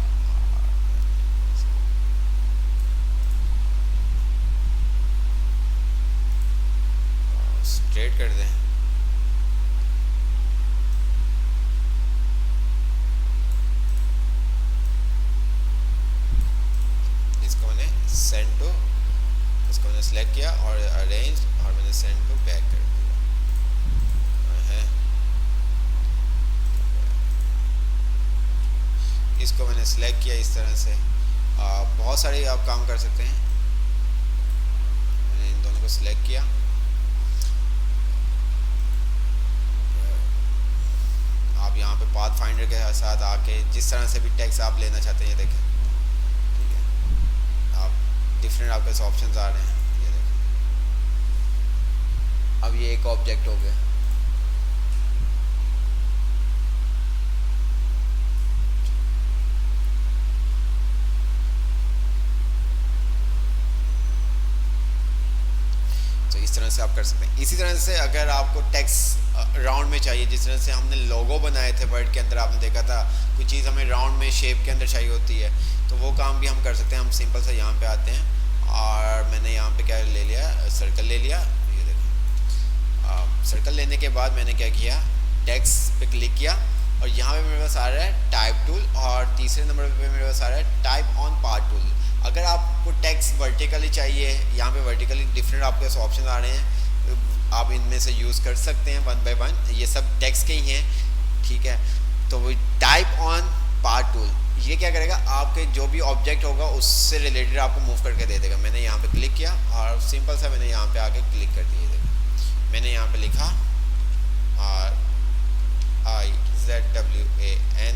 स्ट्रेट कर दें। सेंड टू, इसको मैंने सेलेक्ट किया और अरेंज और मैंने सेंड टू बैक कर दिया है। इसको मैंने सेलेक्ट किया इस तरह से। बहुत सारे आप काम कर सकते हैं। मैंने इन दोनों को सिलेक्ट किया, आप यहाँ पे पाथ फाइंडर के साथ आके जिस तरह से भी टेक्स्ट आप लेना चाहते हैं ये देखें। डिफरेंट आपके पास ऑप्शंस आ रहे हैं, ये देखें। अब ये एक ऑब्जेक्ट हो गया। तो इस तरह से आप कर सकते हैं। इसी तरह से अगर आपको टेक्स्ट राउंड में चाहिए, जिस तरह से हमने लोगो बनाए थे वर्ड के अंदर, आपने देखा था कुछ चीज़ हमें राउंड में शेप के अंदर चाहिए होती है, तो वो काम भी हम कर सकते हैं। हम सिंपल से यहाँ पे आते हैं और मैंने यहाँ पे क्या ले लिया, सर्कल ले लिया। ये देखो, सर्कल लेने के बाद मैंने क्या किया, टेक्स्ट पे क्लिक किया और यहाँ पे मेरे पास आ रहा है टाइप टूल और तीसरे नंबर पे मेरे पास आ रहा है टाइप ऑन पार्ट टूल। अगर आपको टेक्स्ट वर्टिकली चाहिए, यहाँ पे वर्टिकली डिफरेंट आपके पास ऑप्शन आ रहे हैं, आप इनमें से यूज़ कर सकते हैं वन बाय वन। ये सब टेक्स्ट के ही हैं, ठीक है। तो वो टाइप ऑन पार्ट टूल ये क्या करेगा, आपके जो भी ऑब्जेक्ट होगा उससे रिलेटेड आपको मूव करके दे देगा। मैंने यहाँ पे क्लिक किया और सिंपल सा मैंने यहाँ पे आके क्लिक कर दिया। देखो मैंने यहाँ पे लिखा RIZWAN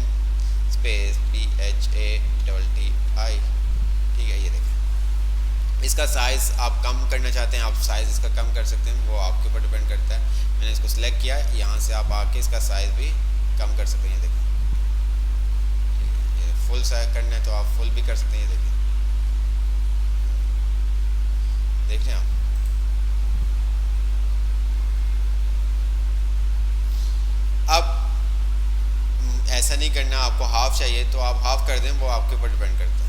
स्पेस PHATTI, ठीक है। ये देखें, इसका साइज़ आप कम करना चाहते हैं, आप साइज़ इसका कम कर सकते हैं, वो आपके ऊपर डिपेंड करता है। मैंने इसको सिलेक्ट किया, यहाँ से आप आके इसका साइज़ भी कम कर सकते हैं। ये देखें, फुल साइज करना है तो आप फुल भी कर सकते हैं। ये देखिए, देख रहे हैं आप। अब ऐसा नहीं करना, आपको हाफ चाहिए तो आप हाफ कर दें, वो आपके ऊपर डिपेंड करता है।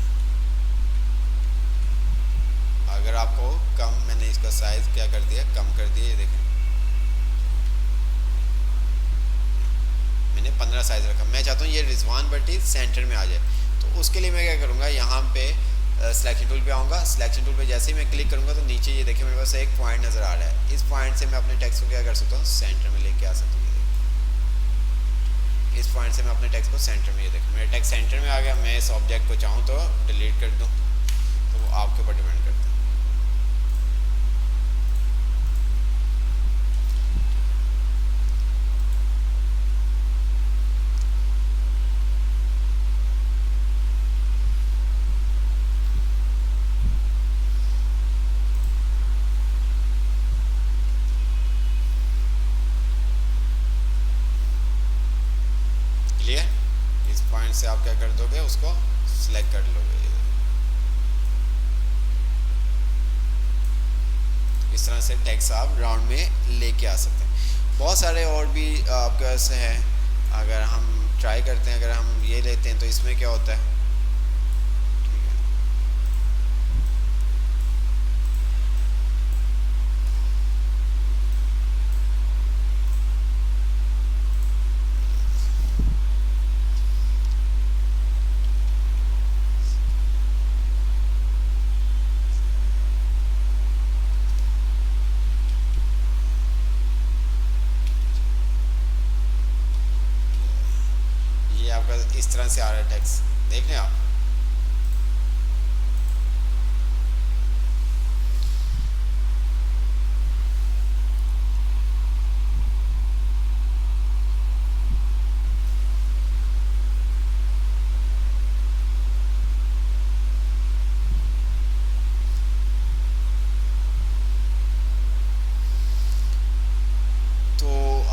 अगर आपको कम, मैंने इसका साइज क्या कर दिया, कम कर दिया। ये देखें, मैंने 15 साइज रखा। मैं चाहता हूँ ये रिजवान भट्टी सेंटर में आ जाए, तो उसके लिए मैं क्या करूँगा, यहाँ पे सिलेक्शन टूल पे आऊँगा। सिलेक्शन टूल पे जैसे ही मैं क्लिक करूँगा तो नीचे ये देखिए मेरे पास एक पॉइंट नज़र आ रहा है। इस पॉइंट से मैं अपने टेक्स्ट को क्या कर सकता हूँ, सेंटर में लेके आ सकता हूँ। इस पॉइंट से मैं अपने टेक्स्ट को सेंटर में, ये देखो मेरा टेक्स्ट सेंटर में आ गया। मैं इस ऑब्जेक्ट को चाहूँ तो डिलीट कर दूँ, तो वो आपके ऊपर डिपेंड करता है। इस पॉइंट से आप क्या कर दोगे, उसको सिलेक्ट कर लोगे। इस तरह से टेक्स्ट आप राउंड में लेके आ सकते हैं। बहुत सारे और भी आपके पास हैं। अगर हम ट्राई करते हैं, अगर हम ये लेते हैं तो इसमें क्या होता है, ठीक है, इस तरह से आ रहा है टेक्स्ट, देख रहे हैं आप।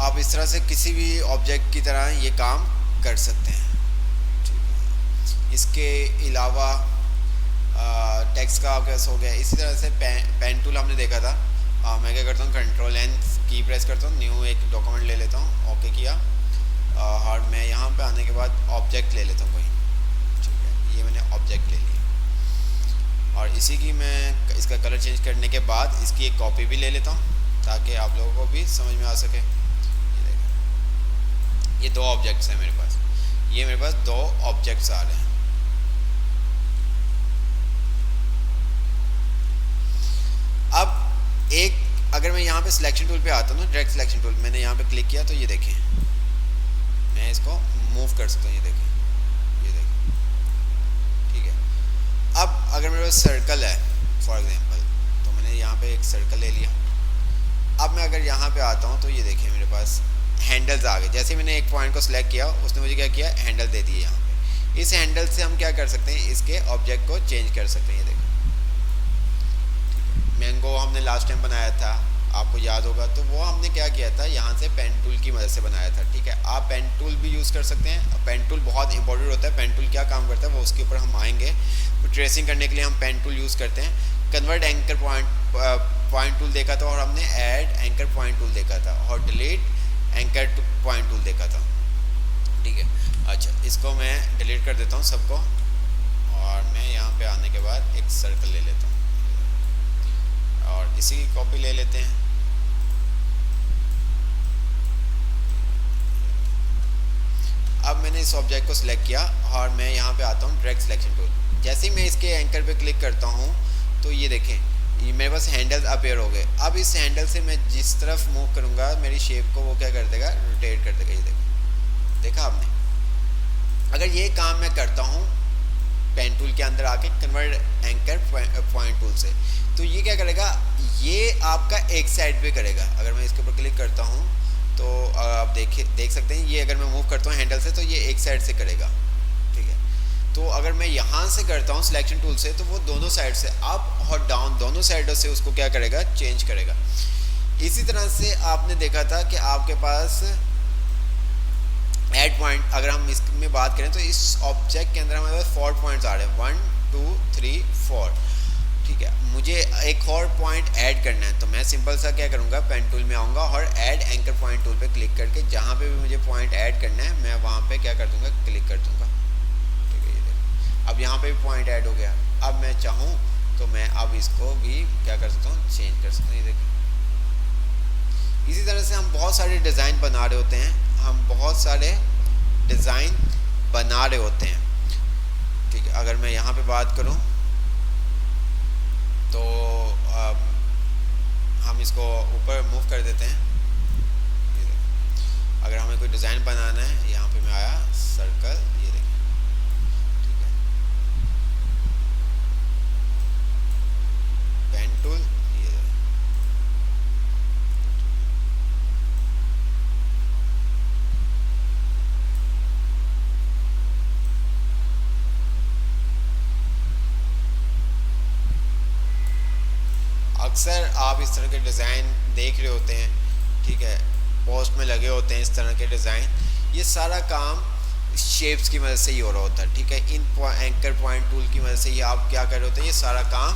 आप इस तरह से किसी भी ऑब्जेक्ट की तरह ये काम कर सकते हैं। इसके अलावा टेक्स्ट का कैस हो गया। इसी तरह से पेन टूल हमने देखा था। मैं क्या करता हूँ, कंट्रोल एन की प्रेस करता हूँ, न्यू एक डॉक्यूमेंट ले लेता हूँ, ओके किया, और मैं यहाँ पे आने के बाद ऑब्जेक्ट ले लेता हूँ कोई, ठीक है, ये मैंने ऑब्जेक्ट ले लिया। और इसी की मैं इसका कलर चेंज करने के बाद इसकी एक कॉपी भी ले लेता हूँ ताकि आप लोगों को भी समझ में आ सके। ये दो ऑब्जेक्ट्स हैं मेरे पास, ये मेरे पास दो ऑब्जेक्ट्स आ रहे हैं। अब एक अगर मैं यहाँ पे सिलेक्शन टूल पे आता हूँ ना, डायरेक्ट सिलेक्शन टूल, मैंने यहाँ पे क्लिक किया तो ये देखें, मैं इसको मूव कर सकता हूँ, ये देखें, ये देखें, ठीक है। अब अगर मेरे पास सर्कल है फॉर एग्जांपल, तो मैंने यहाँ पे एक सर्कल ले लिया। अब मैं अगर यहाँ पे आता हूँ तो ये देखिए मेरे पास हैंडल्स आ गए। जैसे मैंने एक पॉइंट को सिलेक्ट किया, उसने मुझे क्या किया, हैंडल दे दिए यहाँ पे। इस हैंडल से हम क्या कर सकते हैं, इसके ऑब्जेक्ट को चेंज कर सकते हैं। ये देखो, मैंगो हमने लास्ट टाइम बनाया था, आपको याद होगा, तो वो हमने क्या किया था, यहाँ से पेन टूल की मदद से बनाया था, ठीक है। आप पेन टूल भी यूज़ कर सकते हैं। पेन टूल बहुत इंपॉर्टेंट होता है। पेन टूल क्या काम करता है वो उसके ऊपर हम आएंगे। तो ट्रेसिंग करने के लिए हम पेन टूल यूज़ करते हैं। कन्वर्ट एंकर पॉइंट टूल देखा था, और हमने ऐड एंकर पॉइंट टूल देखा था, और डिलीट एंकर पॉइंट टूल देखा था, ठीक है। अच्छा, इसको मैं डिलीट कर देता हूँ सबको, और मैं यहाँ पे आने के बाद एक सर्कल ले लेता हूँ और इसी की कॉपी ले लेते हैं। अब मैंने इस ऑब्जेक्ट को सिलेक्ट किया और मैं यहाँ पे आता हूँ डायरेक्ट सिलेक्शन टूल। जैसे ही मैं इसके एंकर पे क्लिक करता हूँ तो ये देखें, ये मेरे पास हैंडल्स अपीयर हो गए। अब इस हैंडल से मैं जिस तरफ मूव करूँगा मेरी शेप को वो क्या कर देगा, रोटेट कर देगा। ये देखो, देखा आपने। अगर ये काम मैं करता हूँ पेन टूल के अंदर आके कन्वर्ट एंकर पॉइंट टूल से, तो ये क्या करेगा, ये आपका एक साइड पे करेगा। अगर मैं इसके ऊपर क्लिक करता हूँ तो आप देख सकते हैं, ये अगर मैं मूव करता हूँ हैंडल से तो ये एक साइड से करेगा, ठीक है। तो अगर मैं यहाँ से करता हूँ सिलेक्शन टूल से, तो वो दोनों साइड से अप और डाउन दोनों साइडों से उसको क्या करेगा, चेंज करेगा। इसी तरह से आपने देखा था कि आपके पास ऐड पॉइंट, अगर हम इसमें बात करें तो इस ऑब्जेक्ट के अंदर हमारे पास 4 पॉइंट्स आ रहे हैं, 1 2 3 4, ठीक है। मुझे एक और पॉइंट ऐड करना है, तो मैं सिंपल सा क्या करूँगा, पेन टूल में आऊँगा और ऐड एंकर पॉइंट टूल पे क्लिक करके जहाँ पे भी मुझे पॉइंट ऐड करना है मैं वहाँ पे क्या कर दूँगा, क्लिक कर दूँगा, ठीक है। ये देखो, अब यहाँ पे भी पॉइंट ऐड हो गया। अब मैं चाहूँ तो मैं अब इसको भी क्या कर सकता हूँ, चेंज कर सकता हूँ। ये देखो, इसी तरह से हम बहुत सारे डिज़ाइन बना रहे होते हैं, हम बहुत सारे डिज़ाइन बना रहे होते हैं, ठीक है। अगर मैं यहाँ पे बात करूँ तो हम इसको ऊपर मूव कर देते हैं। अगर हमें कोई डिज़ाइन बनाना है, यहाँ पे मैं आया सर्कल, ये देखिए, ठीक है, पेन टूल, ये अक्सर आप इस तरह के डिज़ाइन देख रहे होते हैं, ठीक है, पोस्ट में लगे होते हैं इस तरह के डिज़ाइन। ये सारा काम शेप्स की मदद से ही हो रहा होता है, ठीक है। इन एंकर पॉइंट टूल की मदद से ही आप क्या कर रहे होते हैं, ये सारा काम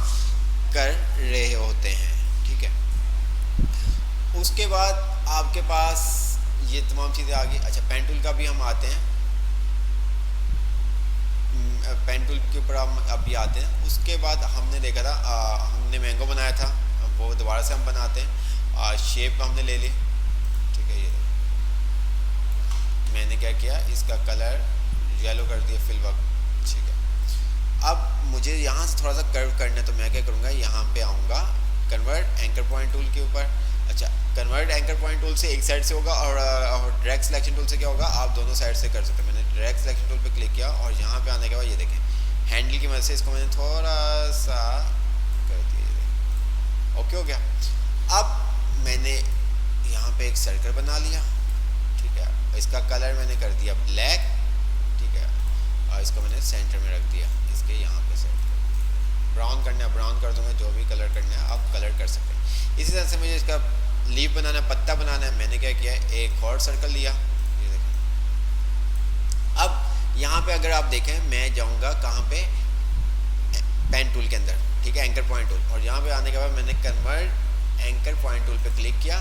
कर रहे होते हैं, ठीक है। उसके बाद आपके पास ये तमाम चीज़ें आ गई। अच्छा, पेन टूल का भी हम आते हैं, पेन टूल के ऊपर हम अभी आते हैं। उसके बाद हमने देखा था, हमने मैंगो बनाया था, वो दोबारा से हम बनाते हैं। शेप हमने ले ली, ठीक है। ये मैंने क्या किया, इसका कलर येलो कर दिया फिल वक्त, ठीक है। अब मुझे यहाँ से थोड़ा सा कर्व करना है, तो मैं क्या करूँगा, यहाँ पे आऊँगा कन्वर्ट एंकर पॉइंट टूल के ऊपर। अच्छा, कन्वर्ट एंकर पॉइंट टूल से एक साइड से होगा और डायरेक्ट सिलेक्शन टूल से क्या होगा, आप दोनों साइड से कर सकते हैं। मैंने डायरेक्ट सिलेक्शन टूल पे क्लिक किया और यहाँ पे आने के बाद ये देखें हैंडल की मदद से इसको मैंने थोड़ा सा कर दिया। ओके हो गया। अब मैंने यहाँ पे एक सर्कल बना लिया, ठीक है, इसका कलर मैंने कर दिया ब्लैक, ठीक है, और इसको मैंने सेंटर में रख दिया, इसके यहाँ पे सेट कर दिया। ब्राउन करना है ब्राउन कर दूंगा, जो भी कलर करना है आप कलर कर सकते हैं। इसी तरह से मुझे इसका लीफ बनाना है, पत्ता बनाना है, मैंने क्या किया एक और सर्कल लिया, ये देखें। अब यहाँ पे अगर आप देखें मैं जाऊँगा कहाँ पे, पेन टूल के अंदर, ठीक है, एंकर पॉइंट टूल, और यहाँ पे आने के बाद मैंने कन्वर्ट एंकर पॉइंट टूल पे क्लिक किया।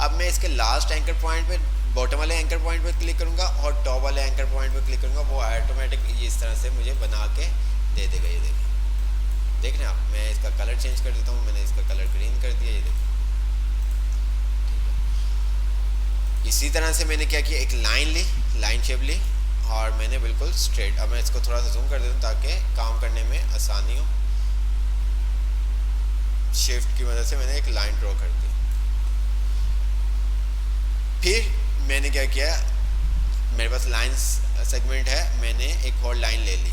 अब मैं इसके लास्ट एंकर पॉइंट पे, बॉटम वाले एंकर पॉइंट पे क्लिक करूँगा और टॉप वाले एंकर पॉइंट पे क्लिक करूँगा, वो ऑटोमेटिक इस तरह से मुझे बना के दे देगा। ये देखें, देख रहे हैं आप, मैं इसका कलर चेंज कर देता हूँ, मैंने इसका कलर ग्रीन कर दिया, ये देखें, ठीक है। इसी तरह से मैंने क्या किया, एक लाइन ली, लाइन शेप ली और मैंने बिल्कुल स्ट्रेट, अब मैं इसको थोड़ा सा जूम कर देता हूँ ताकि काम करने में आसानी हो। शिफ्ट की मदद से मैंने एक लाइन ड्रॉ कर दी। फिर मैंने क्या किया, मेरे पास लाइन सेगमेंट है, मैंने एक और लाइन ले ली,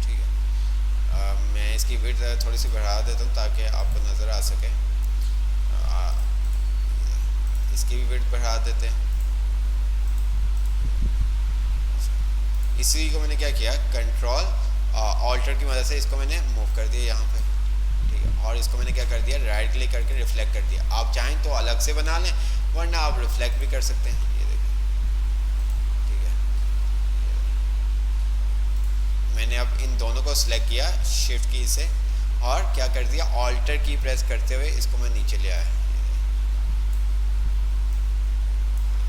ठीक है। मैं इसकी विड्थ थोड़ी सी बढ़ा देता हूँ ताकि आपको नज़र आ सके। इसकी भी विड्थ बढ़ा देते हैं। इसी को मैंने क्या किया, कंट्रोल ऑल्टर की मदद से इसको मैंने मूव कर दिया यहाँ पे, ठीक है, और इसको मैंने क्या कर दिया, राइट क्लिक करके रिफ्लेक्ट कर दिया। आप चाहें तो अलग से बना लें, वरना आप रिफ्लेक्ट भी कर सकते हैं, ये देखें, ठीक है। मैंने अब इन दोनों को सिलेक्ट किया शिफ्ट की से और क्या कर दिया, ऑल्टर की प्रेस करते हुए इसको मैं नीचे ले आया,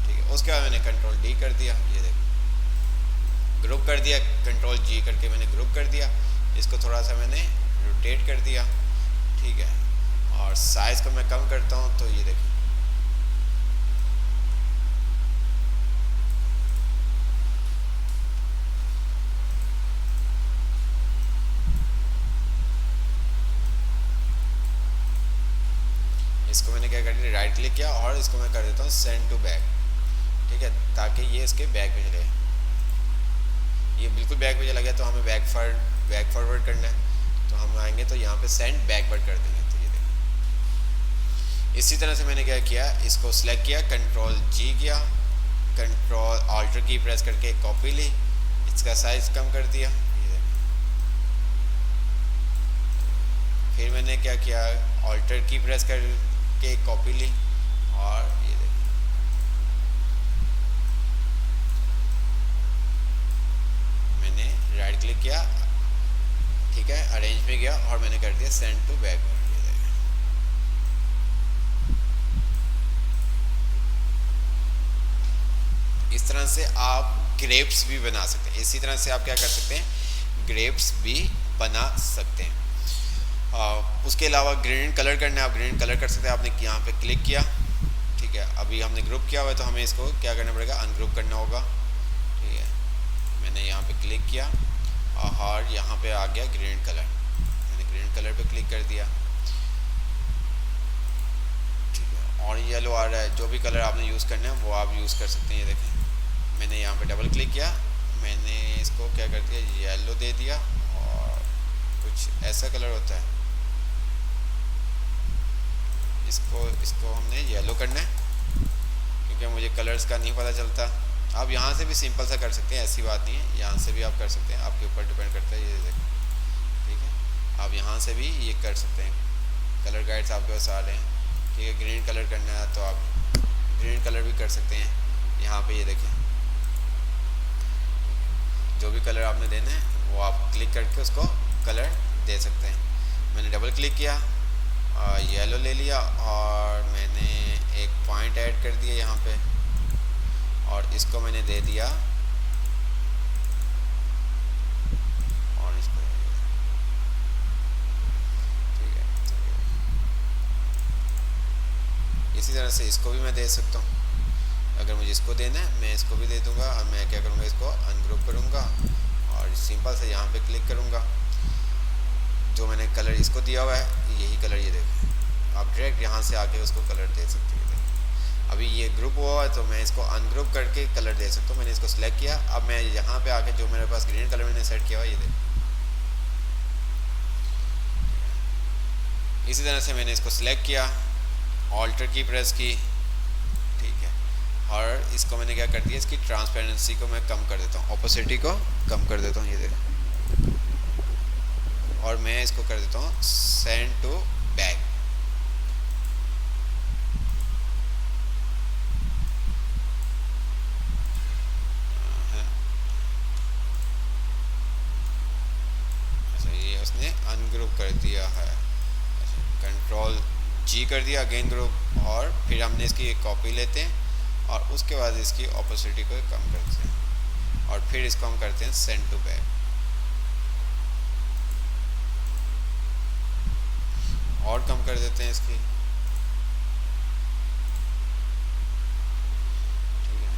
ठीक है। उसके बाद मैंने कंट्रोल डी कर दिया, ये देखो, ग्रुप कर दिया, कंट्रोल जी करके मैंने ग्रुप कर दिया, इसको थोड़ा सा मैंने रोटेट कर दिया, ठीक है, और साइज को मैं कम करता हूँ, तो ये देखिए इसको मैंने क्या कर दिया, राइट क्लिक किया और इसको मैं कर देता हूँ सेंड टू बैक, ठीक है, ताकि ये इसके बैक पे चले। ये बिल्कुल बैक पे चला गया तो हमें बैक फॉरवर्ड करना है, तो हम आएंगे तो यहाँ पे सेंड बैकवर्ड कर देंगे, तो ये देखिए। इसी तरह से मैंने क्या किया, इसको सिलेक्ट किया, कंट्रोल जी किया, कंट्रोल ऑल्टर की प्रेस करके कॉपी ली, इसका साइज कम कर दिया, ये देखिए। फिर मैंने क्या किया, ऑल्टर की प्रेस करके कॉपी ली और ये देखिए, मैंने राइट क्लिक किया, ठीक है, अरेंज में गया और मैंने कर दिया सेंड टू बैकवर्ड। इस तरह से आप ग्रेप्स भी बना सकते हैं। इसी तरह से आप क्या कर सकते हैं, ग्रेप्स भी बना सकते हैं। उसके अलावा ग्रेडियंट कलर करना है, आप ग्रेडियंट कलर कर सकते हैं। आपने यहाँ पे क्लिक किया, ठीक है, अभी हमने ग्रुप किया हुआ है तो हमें इसको क्या करना पड़ेगा, अनग्रुप करना होगा, ठीक है। मैंने यहाँ पे क्लिक किया और यहाँ पे आ गया ग्रेडियंट कलर, मैंने ग्रेडियंट कलर पे क्लिक कर दिया, ठीक है, और येलो आ रहा है। जो भी कलर आपने यूज़ करना है वो आप यूज़ कर सकते हैं। ये देखें, मैंने यहाँ पे डबल क्लिक किया, मैंने इसको क्या कर दिया, येलो दे दिया और कुछ ऐसा कलर होता है, इसको हमने येलो करना है क्योंकि मुझे कलर्स का नहीं पता चलता। आप यहाँ से भी सिंपल सा कर सकते हैं, ऐसी बात नहीं है, यहाँ से भी आप कर सकते हैं, आपके ऊपर डिपेंड करता है। ये देखें, ठीक है, आप यहाँ से भी ये कर सकते हैं। कलर गाइड्स आपके पास आ रहे हैं, ठीक है। ग्रीन कलर करना है तो आप ग्रीन कलर भी कर सकते हैं। यहाँ पे ये देखें, जो भी कलर आपने देना है वो आप क्लिक करके उसको कलर दे सकते हैं। मैंने डबल क्लिक किया, येलो ले लिया और मैंने एक पॉइंट ऐड कर दिया यहाँ पे और इसको मैंने दे दिया और इसको, ठीक है। इसी तरह से इसको भी मैं दे सकता हूँ। अगर मुझे इसको देना है मैं इसको भी दे दूँगा और मैं क्या करूँगा, इसको अनग्रुप करूँगा और सिंपल से यहाँ पे क्लिक करूँगा। जो मैंने कलर इसको दिया हुआ है यही कलर, ये देखें, आप डायरेक्ट यहाँ से आके उसको कलर दे सकते हैं। अभी ये ग्रुप हुआ है तो मैं इसको अनग्रुप करके कलर दे सकता हूँ। मैंने इसको सिलेक्ट किया, अब मैं यहाँ पे आके जो मेरे पास ग्रीन कलर मैंने सेट किया हुआ ये देखो, इसी तरह से मैंने इसको सिलेक्ट किया, ऑल्टर की प्रेस की, ठीक है, और इसको मैंने क्या कर दिया, इसकी ट्रांसपेरेंसी को मैं कम कर देता हूँ, ओपेसिटी को कम कर देता हूँ, ये देखो, और मैं इसको कर देता हूँ सेंड टू बैक। अच्छा, ये उसने अनग्रुप कर दिया है, कंट्रोल जी कर दिया, अगेन ग्रुप, और फिर हमने इसकी एक कॉपी लेते हैं और उसके बाद इसकी ओपेसिटी को कम करते हैं और फिर इसको हम करते हैं सेंड टू बैक, और कम कर देते हैं इसकी, ठीक है।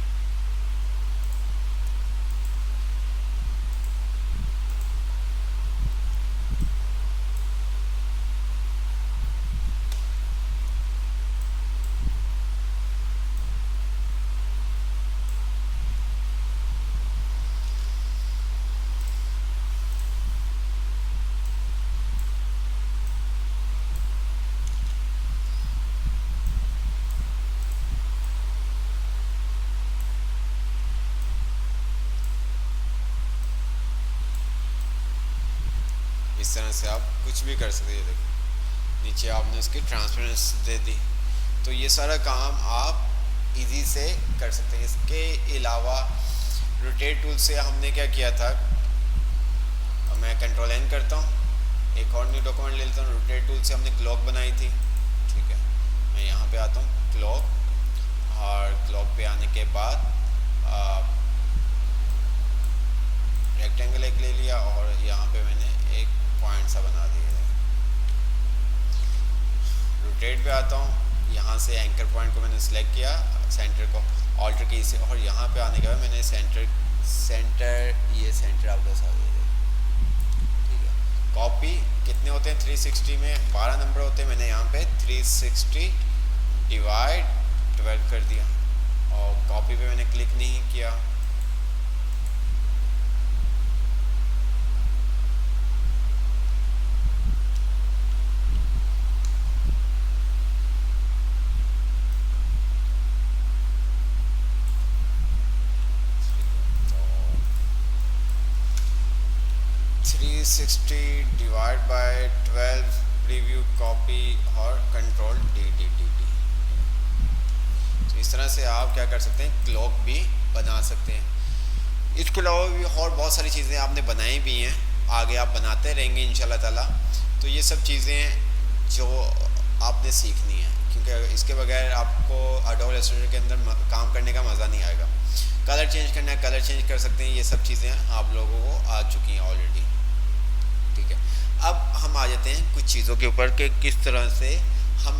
इस तरह से आप कुछ भी कर सकते हैं, देखो नीचे आपने उसकी ट्रांसपेरेंसी दे दी, तो ये सारा काम आप इजी से कर सकते हैं। इसके अलावा रोटेट टूल से हमने क्या किया था, मैं कंट्रोल एन करता हूँ, एक और न्यू डॉक्यूमेंट ले लेता हूँ, रोटेट टूल से हमने क्लॉक बनाई थी, ठीक है, मैं यहाँ पे आता हूँ क्लॉक, और क्लॉक पे आने के बाद रेक्टेंगल एक ले लिया और यहाँ पे मैंने एक पॉइंट सा बना दिया है। रोटेट पे आता हूँ, यहाँ से एंकर पॉइंट को मैंने सिलेक्ट किया, सेंटर को ऑल्टर की से, और यहाँ पे आने के बाद मैंने सेंटर ये सेंटर आउट सा, ठीक है। कॉपी कितने होते हैं 360 में 12 नंबर होते हैं, मैंने यहाँ पे 360 डिवाइड 12 कर दिया, और कॉपी पे मैंने क्लिक नहीं किया, डिवाइड बाय 12 प्रीव्यू कॉपी और control D D D D. तो इस तरह से आप क्या कर सकते हैं, क्लॉक भी बना सकते हैं। इसके अलावा भी और बहुत सारी चीज़ें आपने बनाई भी हैं, आगे आप बनाते रहेंगे इंशाल्लाह ताला। तो ये सब चीज़ें जो आपने सीखनी है, क्योंकि इसके बगैर आपको एडोब इलस्ट्रेटर के अंदर काम करने का मज़ा नहीं आएगा। कलर चेंज करना है, कलर चेंज कर सकते हैं, ये सब चीज़ें आप लोगों को आ चुकी हैं ऑलरेडी, ठीक है। अब हम आ जाते हैं कुछ चीज़ों के ऊपर कि किस तरह से हम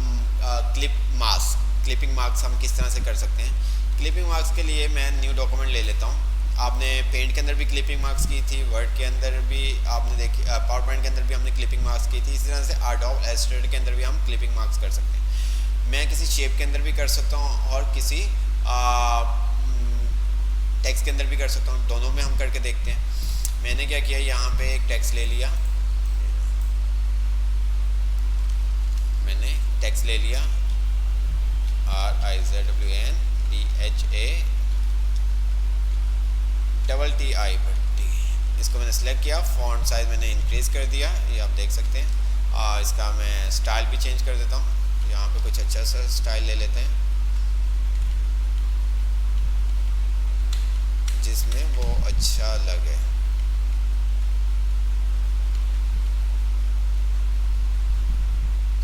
क्लिपिंग मार्क्स हम किस तरह से कर सकते हैं। क्लिपिंग मार्क्स के लिए मैं न्यू डॉक्यूमेंट ले लेता हूँ। आपने पेंट के अंदर भी क्लिपिंग मार्क्स की थी, वर्ड के अंदर भी आपने देखी, पावर पॉइंट के अंदर भी हमने क्लिपिंग मार्क्स की थी। इसी तरह से एडोब इलस्ट्रेटर के अंदर भी हम क्लिपिंग मार्क्स कर सकते हैं। मैं किसी शेप के अंदर भी कर सकता हूँ और किसी टेक्स्ट के अंदर भी कर सकता हूँ, दोनों में हम करके देखते हैं। मैंने क्या किया, यहाँ पे एक टेक्स्ट ले लिया, मैंने टेक्स्ट ले लिया RIZWNDHATTI, इसको मैंने सेलेक्ट किया, फॉन्ट साइज मैंने इंक्रीज कर दिया, ये आप देख सकते हैं। और इसका मैं स्टाइल भी चेंज कर देता हूँ, यहाँ पे कुछ अच्छा सा स्टाइल ले लेते हैं जिसमें वो अच्छा लगे।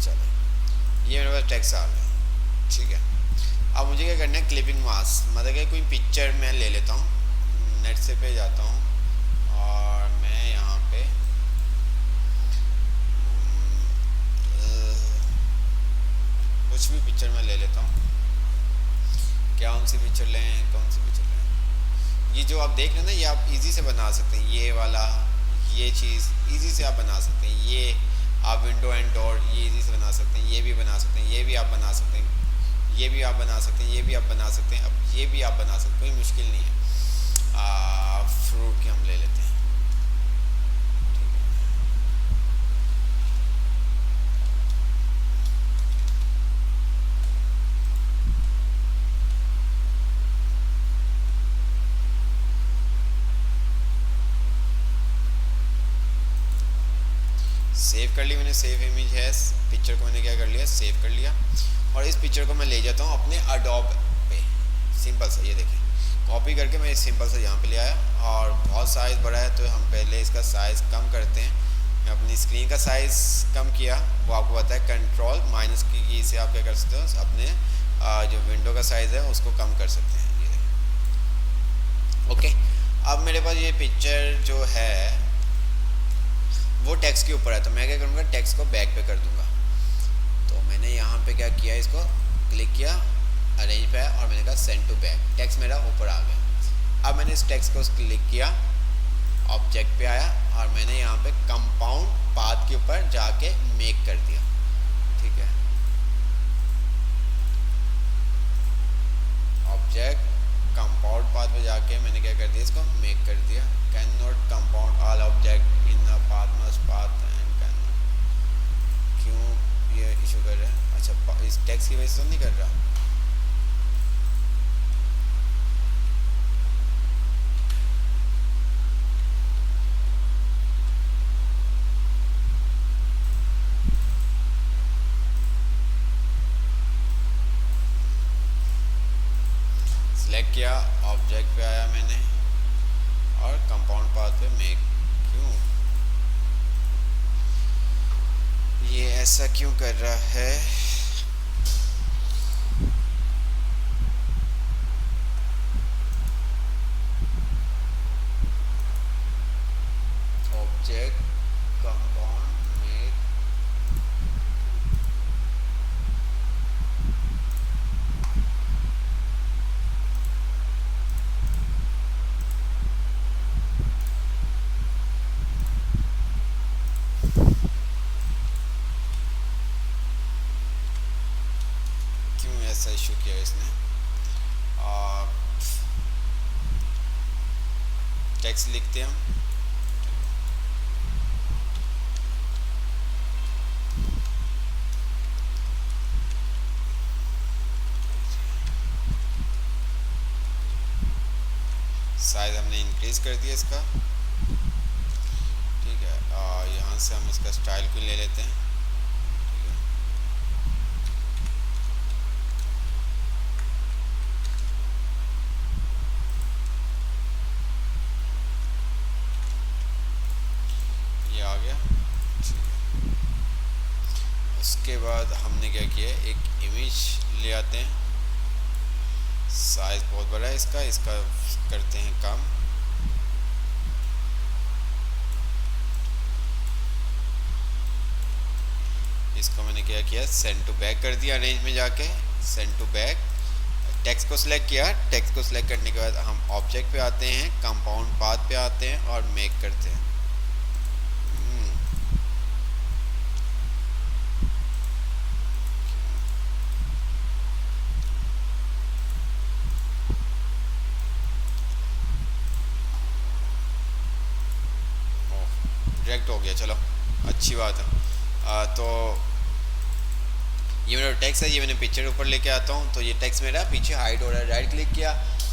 चलो, ये मेरे पास टेक्स्ट आ गया, ठीक है। अब मुझे क्या करना है, क्लिपिंग मास्क, मतलब कि कोई पिक्चर मैं ले लेता हूँ, नेट से पे जाता हूँ और मैं यहाँ पे कुछ भी पिक्चर मैं ले लेता हूँ। कौन सी पिक्चर लें, कौन सी पिक्चर लें, ये जो आप देख रहे हैं ना, ये आप इजी से बना सकते हैं। ये वाला, ये चीज़ इजी से आप बना सकते हैं। ये आप विंडो एंड डोर ये इजी से बना सकते हैं, ये भी बना सकते हैं, ये भी आप बना सकते हैं। ये भी आप बना सकते हैं, ये भी आप बना सकते हैं, अब ये भी आप बना सकते हैं, कोई मुश्किल नहीं है। फ्रूट की हम ले लेते हैं। सेव कर ली मैंने, सेव इमेज है, पिक्चर को मैंने क्या कर लिया, सेव कर लिया। और इस पिक्चर को मैं ले जाता हूँ अपने अडोब पे, सिंपल सा, ये देखें, कॉपी करके मैं सिंपल सा यहाँ पे ले आया। और बहुत साइज़ बड़ा है तो हम पहले इसका साइज़ कम करते हैं। मैं अपनी स्क्रीन का साइज़ कम किया, वो आपको पता है कंट्रोल माइनस की से आप क्या कर सकते हो, अपने जो विंडो का साइज़ है उसको कम कर सकते हैं, ये देखें। ओके, अब मेरे पास ये पिक्चर जो है वो टेक्स्ट के ऊपर है, तो मैं क्या करूँगा, टेक्स्ट को बैक पे कर दूंगा। तो मैंने यहाँ पे क्या किया, इसको क्लिक किया, अरेंज पे और मैंने कहा सेंड टू बैक, टेक्स्ट मेरा ऊपर आ गया। अब मैंने इस टेक्स्ट को क्लिक किया, ऑब्जेक्ट पे आया और मैंने यहाँ पे कंपाउंड पाथ के ऊपर जाके मेक कर दिया, ठीक है। ऑब्जेक्ट कंपाउंड पाथ पे जाके मैंने क्या कर दिया, इसको मेक कर दिया। Can not compound all object in the path must path and can not, क्यों ये इशू कर रहा है? अच्छा, इस टेक्स्ट की वजह से तो नहीं कर रहा। सेलेक्ट किया, ऑब्जेक्ट पे आया मैंने और कंपाउंड पाथ पे मेक, क्यों ये ऐसा क्यों कर रहा है? ऑब्जेक्ट कंपाउंड मेक, ऐसा इशू किया इसने। टेक्स्ट लिखते हैं हम, साइज हमने इंक्रीज कर दिया इसका, ठीक है। यहाँ से हम इसका स्टाइल को ले लेते हैं, उसके बाद हमने क्या किया, एक इमेज ले आते हैं, साइज बहुत बड़ा है इसका, इसका करते हैं कम। इसको मैंने क्या किया, सेंड टू बैक कर दिया, रेंज में जाके सेंड टू बैक। टेक्स्ट को सिलेक्ट किया, टेक्स्ट को सिलेक्ट करने के बाद हम ऑब्जेक्ट पे आते हैं, कंपाउंड पाथ पे आते हैं और मेक करते हैं। डायरेक्ट हो गया, चलो अच्छी बात है। तो ये मेरा टेक्स्ट है, ये मैंने पिक्चर ऊपर लेके आता हूँ, तो ये टेक्स्ट मेरा पीछे हाइड हो रहा है। राइट क्लिक किया,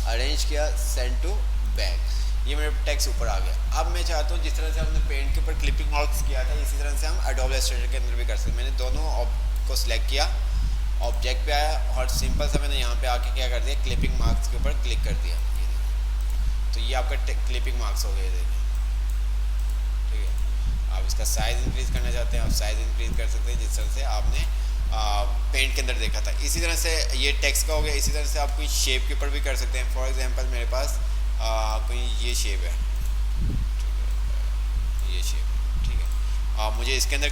अरेंज किया, सेंड टू बैक, ये मेरा टेक्स्ट ऊपर आ गया। अब मैं चाहता हूँ जिस तरह से हमने पेंट के ऊपर क्लिपिंग मार्क्स किया था, इसी तरह से हम एडोब इलस्ट्रेटर के अंदर भी कर सकते हैं। मैंने दोनों को सिलेक्ट किया, ऑब्जेक्ट पे आया और सिंपल सा मैंने यहाँ पे आके क्या कर दिया, क्लिपिंग मार्क्स के ऊपर क्लिक कर दिया। तो ये आपका क्लिपिंग मार्क्स हो गए, देखिए, ठीक है। आप इसका साइज़ इंक्रीज़ करना चाहते हैं, आप साइज़ इंक्रीज़ कर सकते हैं जिस तरह से आपने पेंट के अंदर देखा था। इसी तरह से ये टेक्स्ट का हो गया। इसी तरह से आप कोई शेप के ऊपर भी कर सकते हैं। फॉर एग्जांपल मेरे पास कोई ये शेप है, ये शेप, ठीक है। मुझे इसके अंदर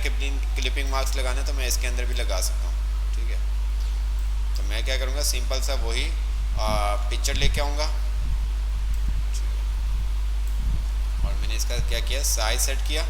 क्लिपिंग मार्क्स लगाना है तो मैं इसके अंदर भी लगा सकता हूँ, ठीक है। तो मैं क्या करूँगा, सिंपल सा वही पिक्चर लेके आऊँगा और मैंने इसका क्या किया, साइज सेट किया,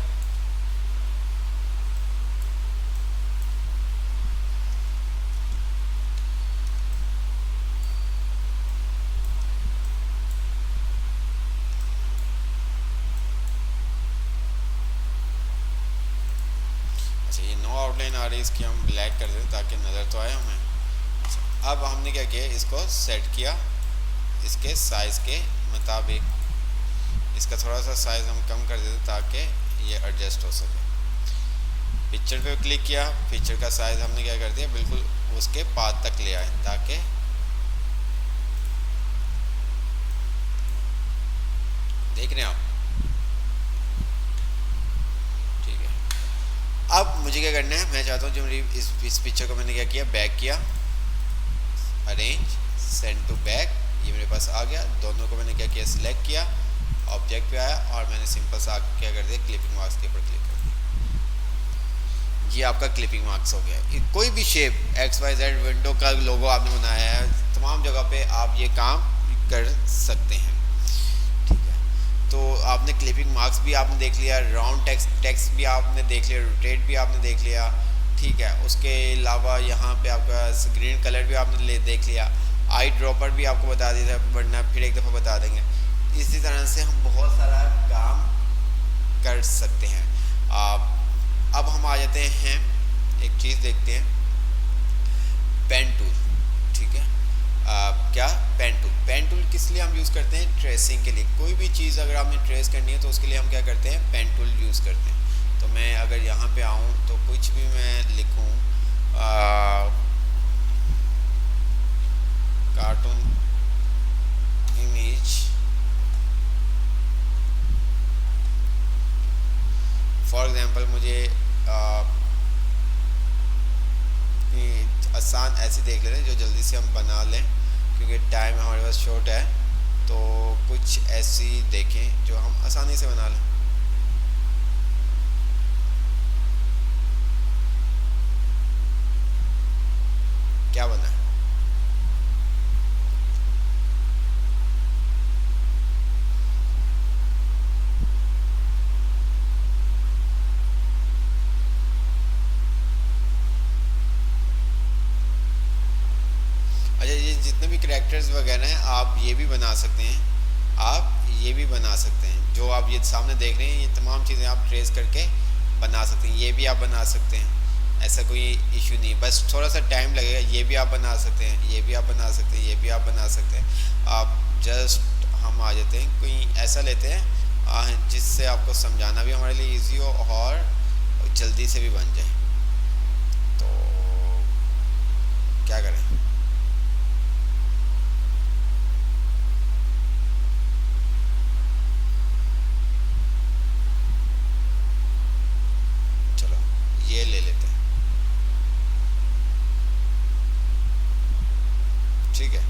आउटलाइन आ रही है इसकी हम ब्लैक कर दें ताकि नज़र तो आए हमें। अब हमने क्या किया, इसको सेट किया इसके साइज़ के मुताबिक। इसका थोड़ा सा साइज़ हम कम कर देते ताकि ये एडजस्ट हो सके। पिक्चर पे क्लिक किया, पिक्चर का साइज़ हमने क्या कर दिया, बिल्कुल उसके पाथ तक ले आए ताकि देख रहे हैं आप, ठीक है। अब मुझे क्या करना है, मैं चाहता हूँ जो मेरी इस पिक्चर को मैंने क्या किया, बैक किया, अरेंज सेंड टू बैक, ये मेरे पास आ गया। दोनों को मैंने क्या किया, सिलेक्ट किया, ऑब्जेक्ट पे आया और मैंने सिंपल सा क्या कर दिया, क्लिपिंग मार्क्स के ऊपर क्लिक कर दिया। ये आपका क्लिपिंग मार्क्स हो गया। कोई भी शेप XYZ विंडो का लोगो आपने बनाया है, तमाम जगह पे आप ये काम कर सकते हैं, ठीक है। तो आपने क्लिपिंग मार्क्स भी आपने देख लिया, राउंड टेक्स्ट भी आपने देख लिया, रोटेट भी आपने देख लिया, ठीक है। उसके अलावा यहाँ पे आपका ग्रीन कलर भी आपने देख लिया, आई ड्रॉपर भी आपको बता दिया, वरना फिर एक दफ़ा बता देंगे। इसी तरह से हम बहुत सारा काम कर सकते हैं। अब हम आ जाते हैं, एक चीज़ देखते हैं, पेन टूल, ठीक है। क्या पेन टूल किस लिए हम यूज़ करते हैं, ट्रेसिंग के लिए। कोई भी चीज़ अगर आपने ट्रेस करनी है तो उसके लिए हम क्या करते हैं, पेन टूल यूज़ करते हैं। तो मैं अगर यहाँ पे आऊँ तो कुछ भी मैं लिखूँ, कार्टून इमेज, फॉर एग्जांपल मुझे आसान ऐसे देख लेते हैं जो जल्दी से हम बना लें क्योंकि टाइम हमारे पास शॉर्ट है। तो कुछ ऐसी देखें जो हम आसानी से बना लें। क्या बना है, जितने भी करैक्टर्स वगैरह हैं आप ये भी बना सकते हैं, आप ये भी बना सकते हैं। जो आप ये सामने देख रहे हैं ये तमाम चीज़ें आप ट्रेस करके बना सकते हैं। ये भी आप बना सकते हैं, ऐसा कोई इशू नहीं, बस थोड़ा सा टाइम लगेगा। ये भी आप बना सकते हैं, ये भी आप बना सकते हैं, ये भी आप बना सकते हैं। आप जस्ट हम आ जाते हैं, कोई ऐसा लेते हैं जिससे आपको समझाना भी हमारे लिए ईजी हो और जल्दी से भी बन जाए। तो क्या करें, ये ले लेते हैं, ठीक है।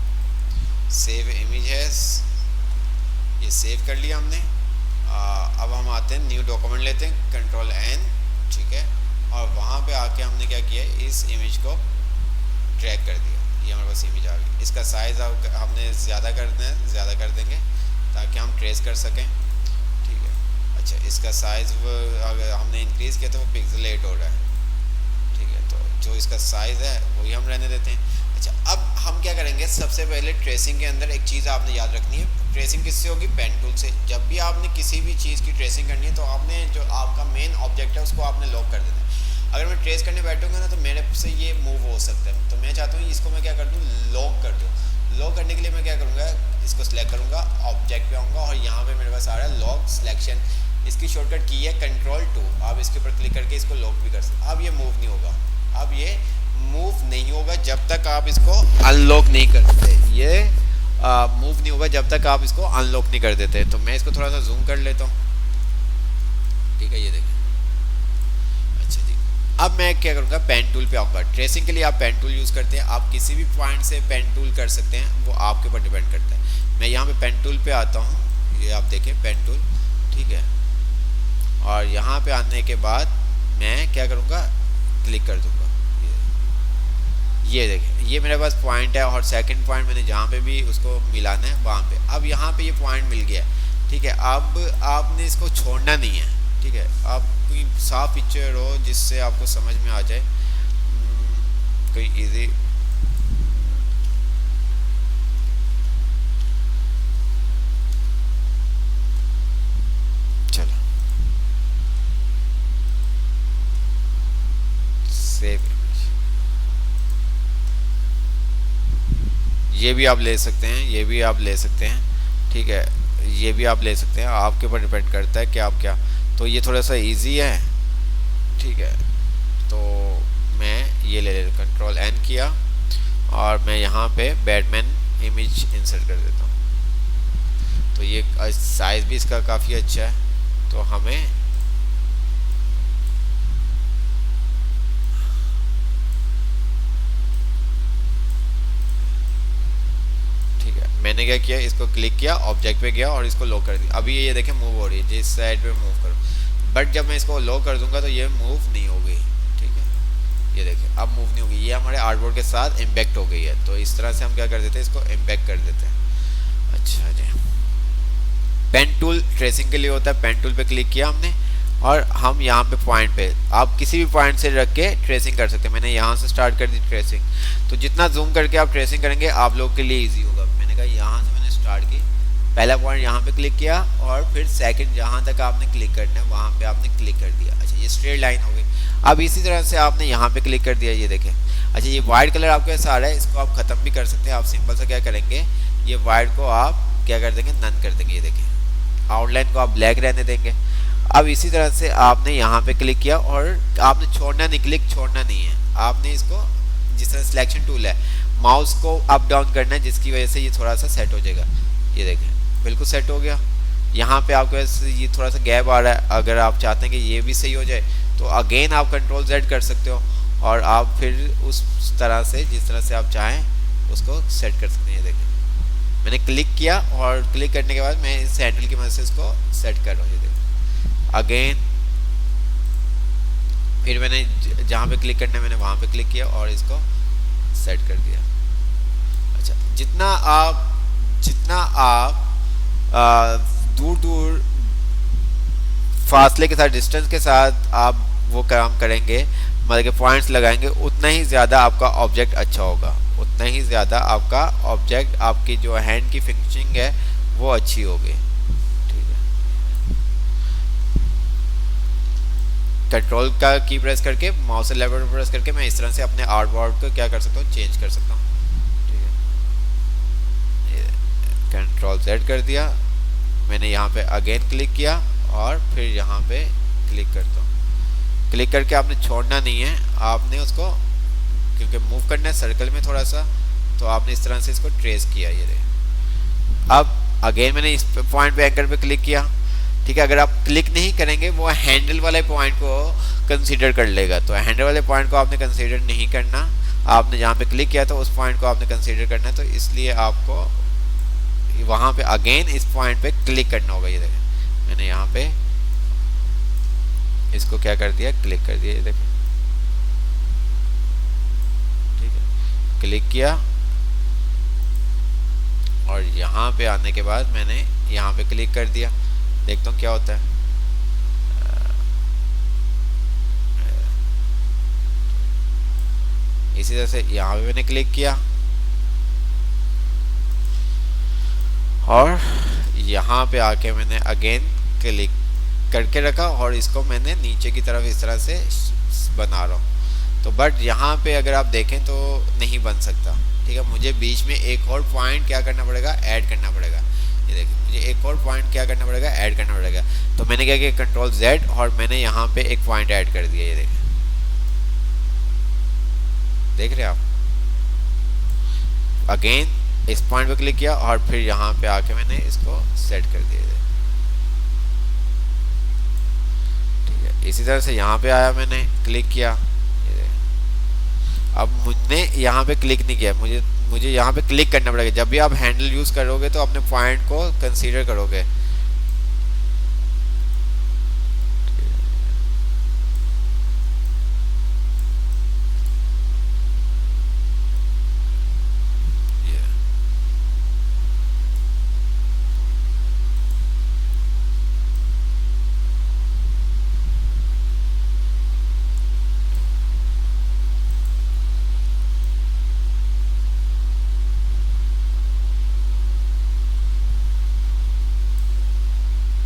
सेव इमेज है, ये सेव कर लिया हमने। अब हम आते हैं न्यू डॉक्यूमेंट लेते हैं, कंट्रोल N, ठीक है। और वहाँ पे आके हमने क्या किया, इस इमेज को ड्रैग कर दिया, ये हमारे पास इमेज आ गई। इसका साइज़ हमने ज़्यादा करना है, ज़्यादा कर देंगे ताकि हम ट्रेस कर सकें, ठीक है। अच्छा, इसका साइज़ अगर हमने इंक्रीज़ किया तो वो पिक्सेलेट हो रहा है, ठीक है। तो जो इसका साइज़ है वही हम रहने देते हैं। अच्छा, अब हम क्या करेंगे, सबसे पहले ट्रेसिंग के अंदर एक चीज़ आपने याद रखनी है। ट्रेसिंग किससे होगी, पेन टूल से। जब भी आपने किसी भी चीज़ की ट्रेसिंग करनी है तो आपने जो आपका मेन ऑब्जेक्ट है उसको आपने लॉक कर देना है। अगर मैं ट्रेस करने बैठूंगा ना तो मेरे से ये मूव हो सकता है, तो मैं चाहता हूँ इसको मैं क्या कर दूँ, लॉक कर दूँ। लॉक करने के लिए मैं क्या करूँगा, इसको सिलेक्ट करूँगा, ऑब्जेक्ट पे आऊँगा और यहाँ पे मेरे पास आ रहा है लॉक सिलेक्शन। इसकी शॉर्टकट की है Ctrl+2, आप इसके ऊपर क्लिक करके इसको लॉक भी कर सकते। अब ये मूव नहीं होगा, अब ये मूव नहीं होगा जब तक आप इसको अनलॉक नहीं करते। ये मूव नहीं होगा जब तक आप इसको अनलॉक नहीं कर देते। तो मैं इसको थोड़ा सा जूम कर लेता हूँ, ठीक है, ये देखें। अच्छा जी, अब मैं क्या करूँगा, पेन टूल पे आऊँगा। ट्रेसिंग के लिए आप पेन टूल यूज़ करते हैं, आप किसी भी पॉइंट से पेन टूल कर सकते हैं, वो आपके ऊपर डिपेंड करता है। मैं यहाँ पे पेन टूल पे आता हूँ, ये आप देखें पेन टूल, ठीक है। और यहाँ पे आने के बाद मैं क्या करूँगा, क्लिक कर दूँगा। ये देखें, ये मेरे पास पॉइंट है और सेकंड पॉइंट मैंने जहाँ पे भी उसको मिलाना है वहाँ पे। अब यहाँ पे ये पॉइंट मिल गया, ठीक है। अब आपने इसको छोड़ना नहीं है, ठीक है। आप कोई साफ पिक्चर हो जिससे आपको समझ में आ जाए, कोई इजी, ये भी आप ले सकते हैं, ये भी आप ले सकते हैं, ठीक है, ये भी आप ले सकते हैं, आपके ऊपर डिपेंड करता है कि आप क्या। तो ये थोड़ा सा इजी है, ठीक है। तो मैं ये ले ले कंट्रोल एन किया और मैं यहाँ पे बैटमैन इमेज इंसर्ट कर देता हूँ। तो ये साइज़ भी इसका काफ़ी अच्छा है। तो हमें मैंने क्या किया, इसको क्लिक किया, ऑब्जेक्ट पे गया और इसको लॉक कर दिया। अभी ये देखें मूव हो रही है, जिस साइड पे मूव करूँ, बट जब मैं इसको लॉक कर दूंगा तो ये मूव नहीं हो गई, ठीक है। ये देखें अब मूव नहीं होगी, ये हमारे आर्टबोर्ड के साथ इम्पैक्ट हो गई है। तो इस तरह से हम क्या कर देते हैं, इसको इम्पैक्ट कर देते हैं। अच्छा जी, पेन टूल ट्रेसिंग के लिए होता है। पेन टूल पे क्लिक किया हमने और हम यहाँ पे पॉइंट पे, आप किसी भी पॉइंट से रख के ट्रेसिंग कर सकते हैं। मैंने यहाँ से स्टार्ट कर दी ट्रेसिंग। तो जितना जूम करके आप ट्रेसिंग करेंगे आप लोग के लिए ईजी होगा। मैंने कहा यहाँ से मैंने स्टार्ट की, पहला पॉइंट यहाँ पे क्लिक किया और फिर सेकंड जहाँ तक आपने क्लिक करना है वहाँ पे आपने क्लिक कर दिया। अच्छा, ये स्ट्रेट लाइन हो गई। अब इसी तरह से आपने यहाँ पे क्लिक कर दिया, ये देखें। अच्छा, ये वाइट कलर आपके पास आ रहा है, इसको आप ख़त्म भी कर सकते हैं। आप सिंपल सा क्या करेंगे, ये वाइट को आप क्या कर देंगे, नन कर देंगे। ये देखें, आउटलाइन को आप ब्लैक रहने देंगे। अब इसी तरह से आपने यहाँ पे क्लिक किया और आपने छोड़ना नहीं, क्लिक छोड़ना नहीं है। आपने इसको जिस तरह सिलेक्शन टूल है, माउस को अप डाउन करना है, जिसकी वजह से ये थोड़ा सा सेट हो जाएगा। ये देखें, बिल्कुल सेट हो गया। यहाँ पे आपके पास ये थोड़ा सा गैप आ रहा है, अगर आप चाहते हैं कि ये भी सही हो जाए तो अगेन आप कंट्रोल Z कर सकते हो और आप फिर उस तरह से जिस तरह से आप चाहें उसको सेट कर सकते हैं। ये देखें, मैंने क्लिक किया और क्लिक करने के बाद मैं इस हैंडल की मदद से इसको सेट कर रहा हूँ। ये देखें, अगेन फिर मैंने जहाँ पे क्लिक करना है मैंने वहाँ पे क्लिक किया और इसको सेट कर दिया। अच्छा, जितना आप दूर दूर फासले के साथ, डिस्टेंस के साथ आप वो काम करेंगे, मतलब कि पॉइंट्स लगाएंगे, उतना ही ज़्यादा आपका ऑब्जेक्ट अच्छा होगा, उतना ही ज़्यादा आपका ऑब्जेक्ट, आपकी जो हैंड की फिनिशिंग है वो अच्छी होगी। ठीक है, कंट्रोल का की प्रेस करके, माउस से लेवर प्रेस करके मैं इस तरह से अपने आर्टबोर्ड को क्या कर सकता हूँ, चेंज कर सकता हूँ। ठीक है, कंट्रोल Z कर दिया, मैंने यहाँ पे अगेन क्लिक किया और फिर यहाँ पे क्लिक करता हूँ। क्लिक करके आपने छोड़ना नहीं है, आपने उसको क्योंकि मूव करना है सर्कल में थोड़ा सा, तो आपने इस तरह से इसको ट्रेस किया। ये रहे। अब अगेन मैंने इस पॉइंट पे एंकर पे क्लिक किया। ठीक है, अगर आप क्लिक नहीं करेंगे वो हैंडल वाले पॉइंट को कंसीडर कर लेगा, तो हैंडल वाले पॉइंट को आपने कंसीडर नहीं करना, आपने जहाँ पे क्लिक किया था उस पॉइंट को आपने कंसीडर करना है। तो इसलिए आपको वहाँ पे अगेन इस पॉइंट पे क्लिक करना होगा। ये देखें, मैंने यहाँ पे इसको क्या कर दिया, क्लिक कर दिया। ये देखें, ठीक है, क्लिक किया और यहाँ पे आने के बाद मैंने यहाँ पे क्लिक कर दिया। देखता हूँ क्या होता है। इसी तरह से यहाँ पे मैंने क्लिक किया और यहाँ पे आके मैंने अगेन क्लिक करके रखा और इसको मैंने नीचे की तरफ इस तरह से बना रहा हूँ। तो बट यहाँ पे अगर आप देखें तो नहीं बन सकता। ठीक है, मुझे बीच में एक और पॉइंट क्या करना पड़ेगा, ऐड करना पड़ेगा। ये देखिए, मुझे एक और पॉइंट क्या करना पड़ेगा, ऐड करना पड़ेगा। तो मैंने क्या किया, कंट्रोल Z और मैंने यहाँ पे एक पॉइंट ऐड कर दिया। ये देखिए, देख रहे हैं आप। अगेन इस पॉइंट पे क्लिक किया और फिर यहाँ पे आके मैंने इसको सेट कर दिया। ठीक है, इसी तरह से यहाँ पे आया, मैंने क्लिक किया। अब मुझे यहाँ पे क्लिक नहीं किया, मुझे यहाँ पे क्लिक करना पड़ेगा। जब भी आप हैंडल यूज करोगे तो अपने पॉइंट को कंसीडर करोगे।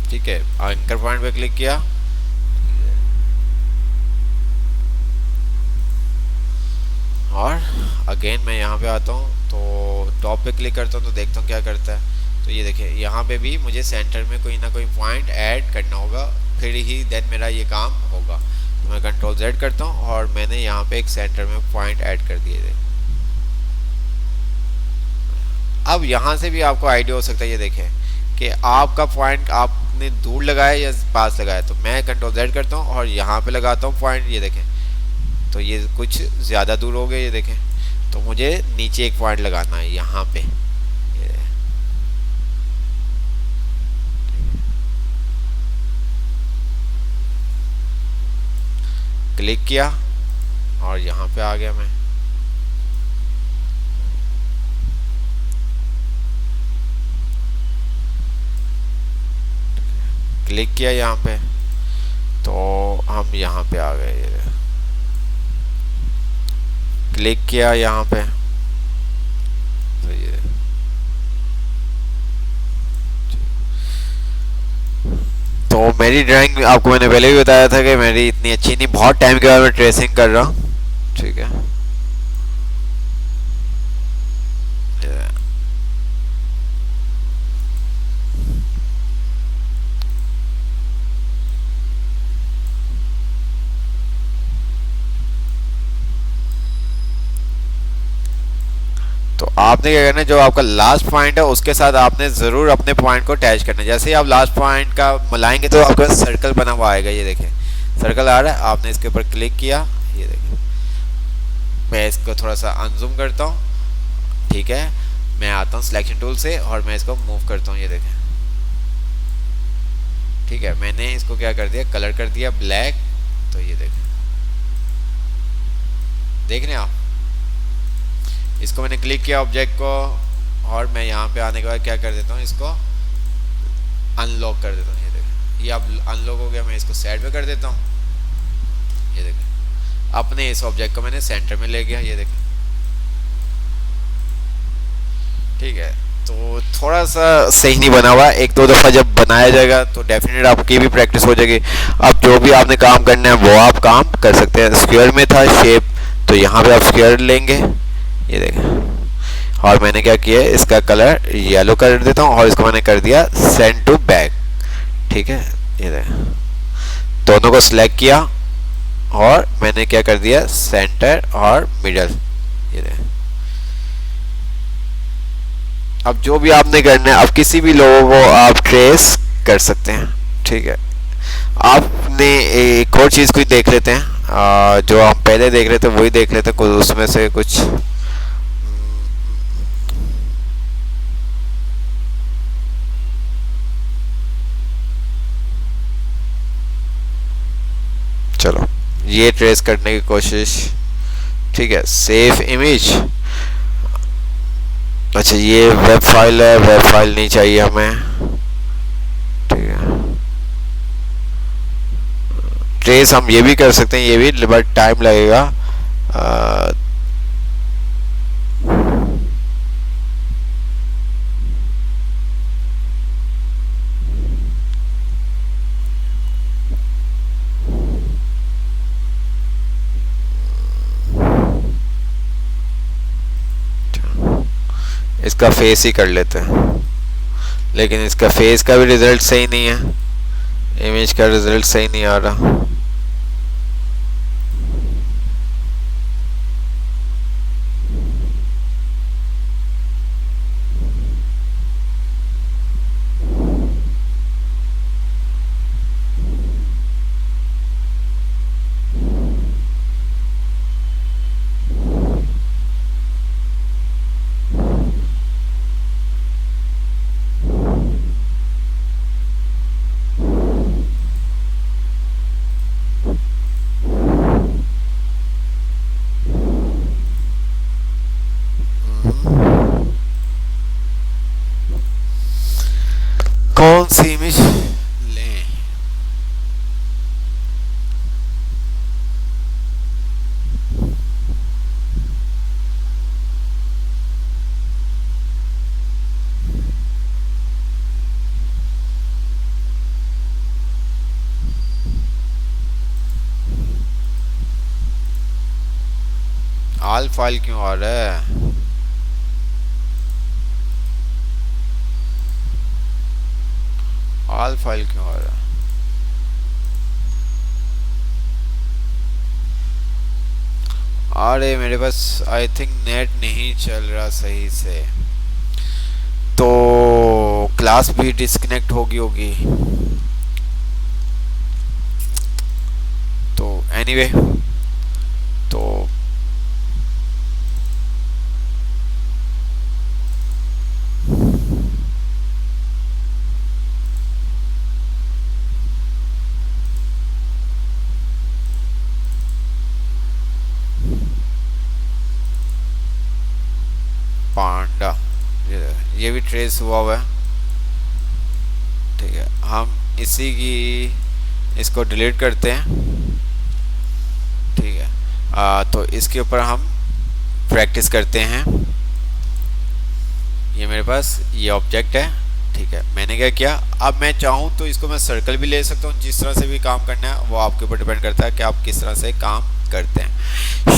ठीक है, एंकर पॉइंट पे क्लिक किया और अगेन मैं यहाँ पे आता हूँ। तो टॉप पे क्लिक करता हूँ तो देखता हूँ क्या करता है। तो ये देखिए यहाँ पे भी मुझे सेंटर में कोई ना कोई पॉइंट ऐड करना होगा, फिर ही देन मेरा ये काम होगा। तो मैं कंट्रोल Z करता हूँ और मैंने यहाँ पे एक सेंटर में पॉइंट ऐड कर दिए थे। अब यहाँ से भी आपको आइडिया हो सकता है, ये देखें कि आपका पॉइंट आपने दूर लगाया या पास लगाया। तो मैं कंट्रोल Z करता हूँ और यहाँ पे लगाता हूँ पॉइंट, ये देखें तो ये कुछ ज़्यादा दूर हो गया, ये देखें। तो मुझे नीचे एक पॉइंट लगाना है यहाँ पे, क्लिक किया और यहाँ पे आ गया मैं। क्लिक किया यहाँ पे तो हम यहाँ पे आ गए। क्लिक किया यहाँ पे तो ये तो मेरी ड्राइंग आपको मैंने पहले भी बताया था कि मेरी इतनी अच्छी नहीं, बहुत टाइम के बाद मैं ट्रेसिंग कर रहा हूँ। ठीक है, तो आपने क्या करना है, जो आपका लास्ट पॉइंट है उसके साथ आपने ज़रूर अपने पॉइंट को अटैच करना है। जैसे ही आप लास्ट पॉइंट का मिलाएंगे तो आपका सर्कल बना हुआ आएगा, ये देखें सर्कल आ रहा है। आपने इसके ऊपर क्लिक किया, ये देखें मैं इसको थोड़ा सा अनजूम करता हूँ। ठीक है, मैं आता हूँ सिलेक्शन टूल से और मैं इसको मूव करता हूँ, ये देखें। ठीक है, मैंने इसको क्या कर दिया, कलर कर दिया ब्लैक। तो ये देखें, देख रहे हैं आप, इसको मैंने क्लिक किया ऑब्जेक्ट को और मैं यहाँ पे आने के बाद क्या कर देता हूँ, इसको अनलॉक कर देता हूँ। ये देखें, ये अब अनलॉक हो गया। मैं इसको साइड पे कर देता हूँ, ये देखें अपने इस ऑब्जेक्ट को मैंने सेंटर में ले गया, ये देखें। ठीक है, तो थोड़ा सा सही नहीं बना हुआ, एक दो दफ़ा जब बनाया जाएगा तो डेफिनेट आपकी भी प्रैक्टिस हो जाएगी। अब जो भी आपने काम करना है वो आप काम कर सकते हैं। स्क्वायर में था शेप, तो यहाँ पे आप स्क्वायर लेंगे, ये देखें। और मैंने क्या किया, इसका कलर येलो कर देता हूँ और इसको मैंने कर दिया सेंड टू बैक। ठीक है, ये देखें दोनों को सिलेक्ट किया और मैंने क्या कर दिया, सेंटर और मिडल, ये देखें। अब जो भी आपने करना है, अब किसी भी लोगों को आप ट्रेस कर सकते हैं। ठीक है, आपने एक और चीज़ कोई देख लेते हैं, जो हम पहले देख रहे थे वही देख लेते हैं, कुछ उसमें से कुछ। चलो ये ट्रेस करने की कोशिश। ठीक है, सेव इमेज। अच्छा, ये वेब फाइल है, वेब फाइल नहीं चाहिए हमें। ठीक है, ट्रेस हम ये भी कर सकते हैं, ये भी बट टाइम लगेगा। इसका फेस ही कर लेते हैं, लेकिन इसका फेस का भी रिजल्ट सही नहीं है, इमेज का रिजल्ट सही नहीं आ रहा। कौन सी इमेज लें? आल फाइल क्यों आ रहा है? ऑल फाइल क्यों आ रहा है? अरे मेरे पास आई थिंक नेट नहीं चल रहा सही से, तो क्लास भी डिस्कनेक्ट होगी होगी। तो एनीवे तो पांडा, ये भी ट्रेस हुआ हुआ है। ठीक है, हम इसी की इसको डिलीट करते हैं। ठीक है, तो इसके ऊपर हम प्रैक्टिस करते हैं। ये मेरे पास ये ऑब्जेक्ट है। ठीक है, मैंने क्या किया, अब मैं चाहूँ तो इसको मैं सर्कल भी ले सकता हूँ। जिस तरह से भी काम करना है वो आपके ऊपर डिपेंड करता है कि आप किस तरह से काम करते हैं।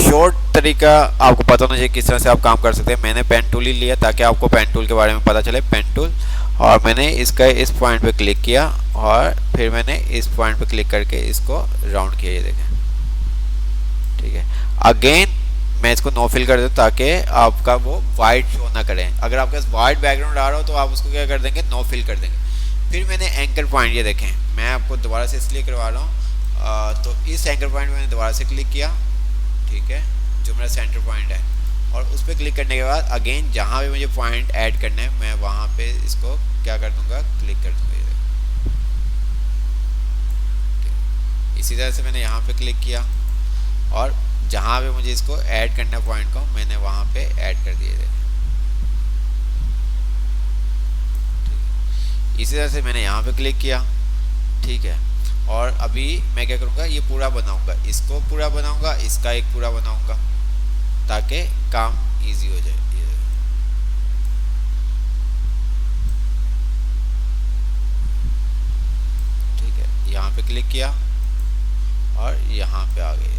शॉर्ट तरीका आपको पता होना चाहिए किस तरह से आप काम कर सकते हैं। मैंने पेन टूल ही लिया ताकि आपको पेन टूल के बारे में पता चले। पेन टूल, और मैंने इसका इस पॉइंट पे क्लिक किया और फिर मैंने इस पॉइंट पे क्लिक करके इसको राउंड किया, ये देखें। ठीक है, अगेन मैं इसको नो फिल कर दूँ ताकि आपका वो वाइट शो ना करें। अगर आपके पास वाइट बैकग्राउंड आ रहा हो तो आप उसको क्या कर देंगे, नो फिल कर देंगे। फिर मैंने एंकर पॉइंट, ये देखें, मैं आपको दोबारा से इसलिए करवा रहा हूँ, तो इस एंकर पॉइंट मैंने दोबारा से क्लिक किया। ठीक है, जो मेरा सेंटर पॉइंट है, और उस पर क्लिक करने के बाद अगेन जहाँ भी मुझे पॉइंट ऐड करना है मैं वहाँ पे इसको क्या कर दूँगा, क्लिक कर दूँगा। इसी तरह से मैंने यहाँ पे क्लिक किया और जहाँ पे मुझे इसको ऐड करना पॉइंट को मैंने वहाँ पे ऐड कर दिए थे। इसी तरह से मैंने यहाँ पे क्लिक किया। ठीक है, और अभी मैं क्या करूँगा, ये पूरा बनाऊँगा, इसको पूरा बनाऊँगा, इसका एक पूरा बनाऊँगा ताकि काम इजी हो जाए। ठीक है, यहाँ पे क्लिक किया और यहाँ पे आ गए।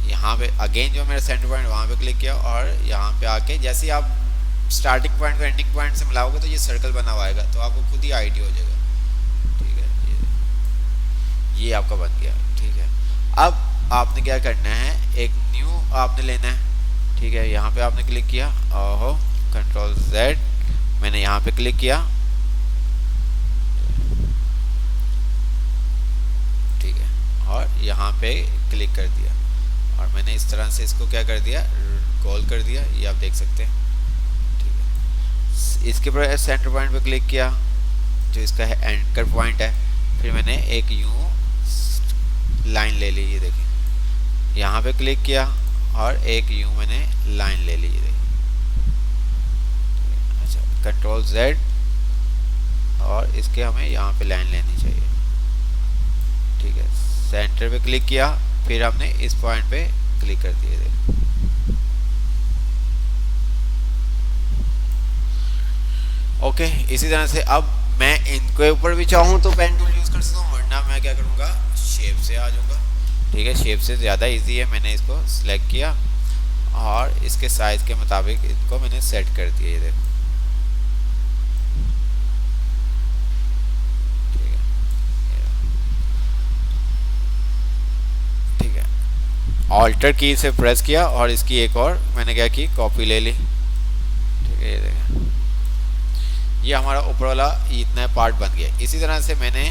यहाँ पे अगेन जो मेरा सेंटर पॉइंट वहाँ पे क्लिक किया और यहाँ पे आके जैसे ही आप स्टार्टिंग पॉइंट को एंडिंग पॉइंट से मिलाओगे तो ये सर्कल बना हुआ आएगा, तो आपको खुद ही आइडिया हो जाएगा। ठीक है, ये आपका बन गया। ठीक है, अब आपने क्या करना है, एक न्यू आपने लेना है। ठीक है, यहाँ पे आपने क्लिक किया, ओहो, कंट्रोल Z, मैंने यहाँ पे क्लिक किया। ठीक है, और यहाँ पे क्लिक कर दिया और मैंने इस तरह से इसको क्या कर दिया, कॉल कर दिया, ये आप देख सकते हैं। ठीक है, इसके ऊपर सेंटर पॉइंट पे क्लिक किया जो इसका है एंकर पॉइंट है। फिर मैंने एक यूं लाइन ले ली, ये देखिए, यहाँ पे क्लिक किया और एक यूं मैंने लाइन ले ली, ये देखिए। अच्छा, कंट्रोल Z, और इसके हमें यहाँ पे लाइन लेनी चाहिए। ठीक है, सेंटर पे क्लिक किया, फिर हमने इस पॉइंट पे क्लिक कर दिए। ओके, इसी तरह से अब मैं इनके ऊपर भी चाहूँ तो पेन टूल यूज़ कर सकता हूँ, वरना मैं क्या करूँगा, शेप से आ जाऊँगा। ठीक है, शेप से ज़्यादा इजी है। मैंने इसको सिलेक्ट किया और इसके साइज़ के मुताबिक इसको मैंने सेट कर दिया, ये देखो। ऑल्टर की से प्रेस किया और इसकी एक और मैंने क्या की, कॉपी ले ली। ठीक है, ये देखें, ये हमारा ऊपर वाला इतना पार्ट बन गया। इसी तरह से मैंने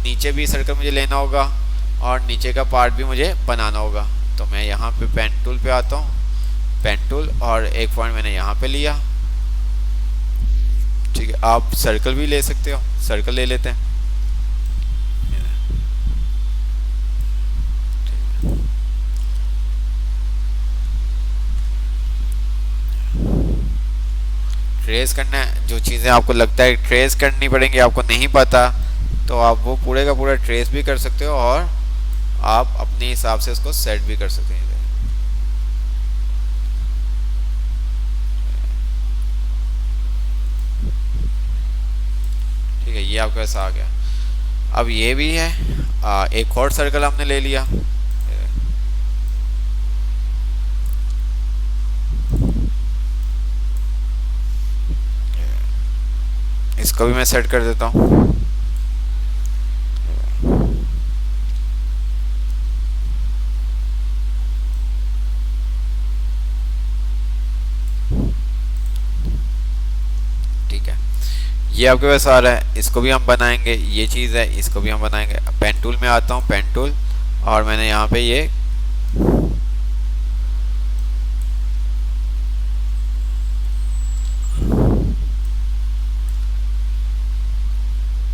नीचे भी सर्कल मुझे लेना होगा और नीचे का पार्ट भी मुझे बनाना होगा। तो मैं यहाँ पे पेन टूल पे आता हूँ, पेन टूल, और एक पॉइंट मैंने यहाँ पे लिया। ठीक है, आप सर्कल भी ले सकते हो, सर्कल ले लेते हैं। ट्रेस करना है, जो चीज़ें आपको लगता है ट्रेस करनी पड़ेंगी, आपको नहीं पता, तो आप वो पूरे का पूरा ट्रेस भी कर सकते हो और आप अपने हिसाब से उसको सेट भी कर सकते हैं। ठीक है, ये आपके पास आ गया। अब ये भी है, एक और सर्कल हमने ले लिया। इसको भी मैं सेट कर देता हूँ। ठीक है, ये आपके पास आ रहा है, इसको भी हम बनाएंगे। ये चीज़ है, इसको भी हम बनाएंगे। पेन टूल में आता हूँ, पेन टूल, और मैंने यहाँ पे ये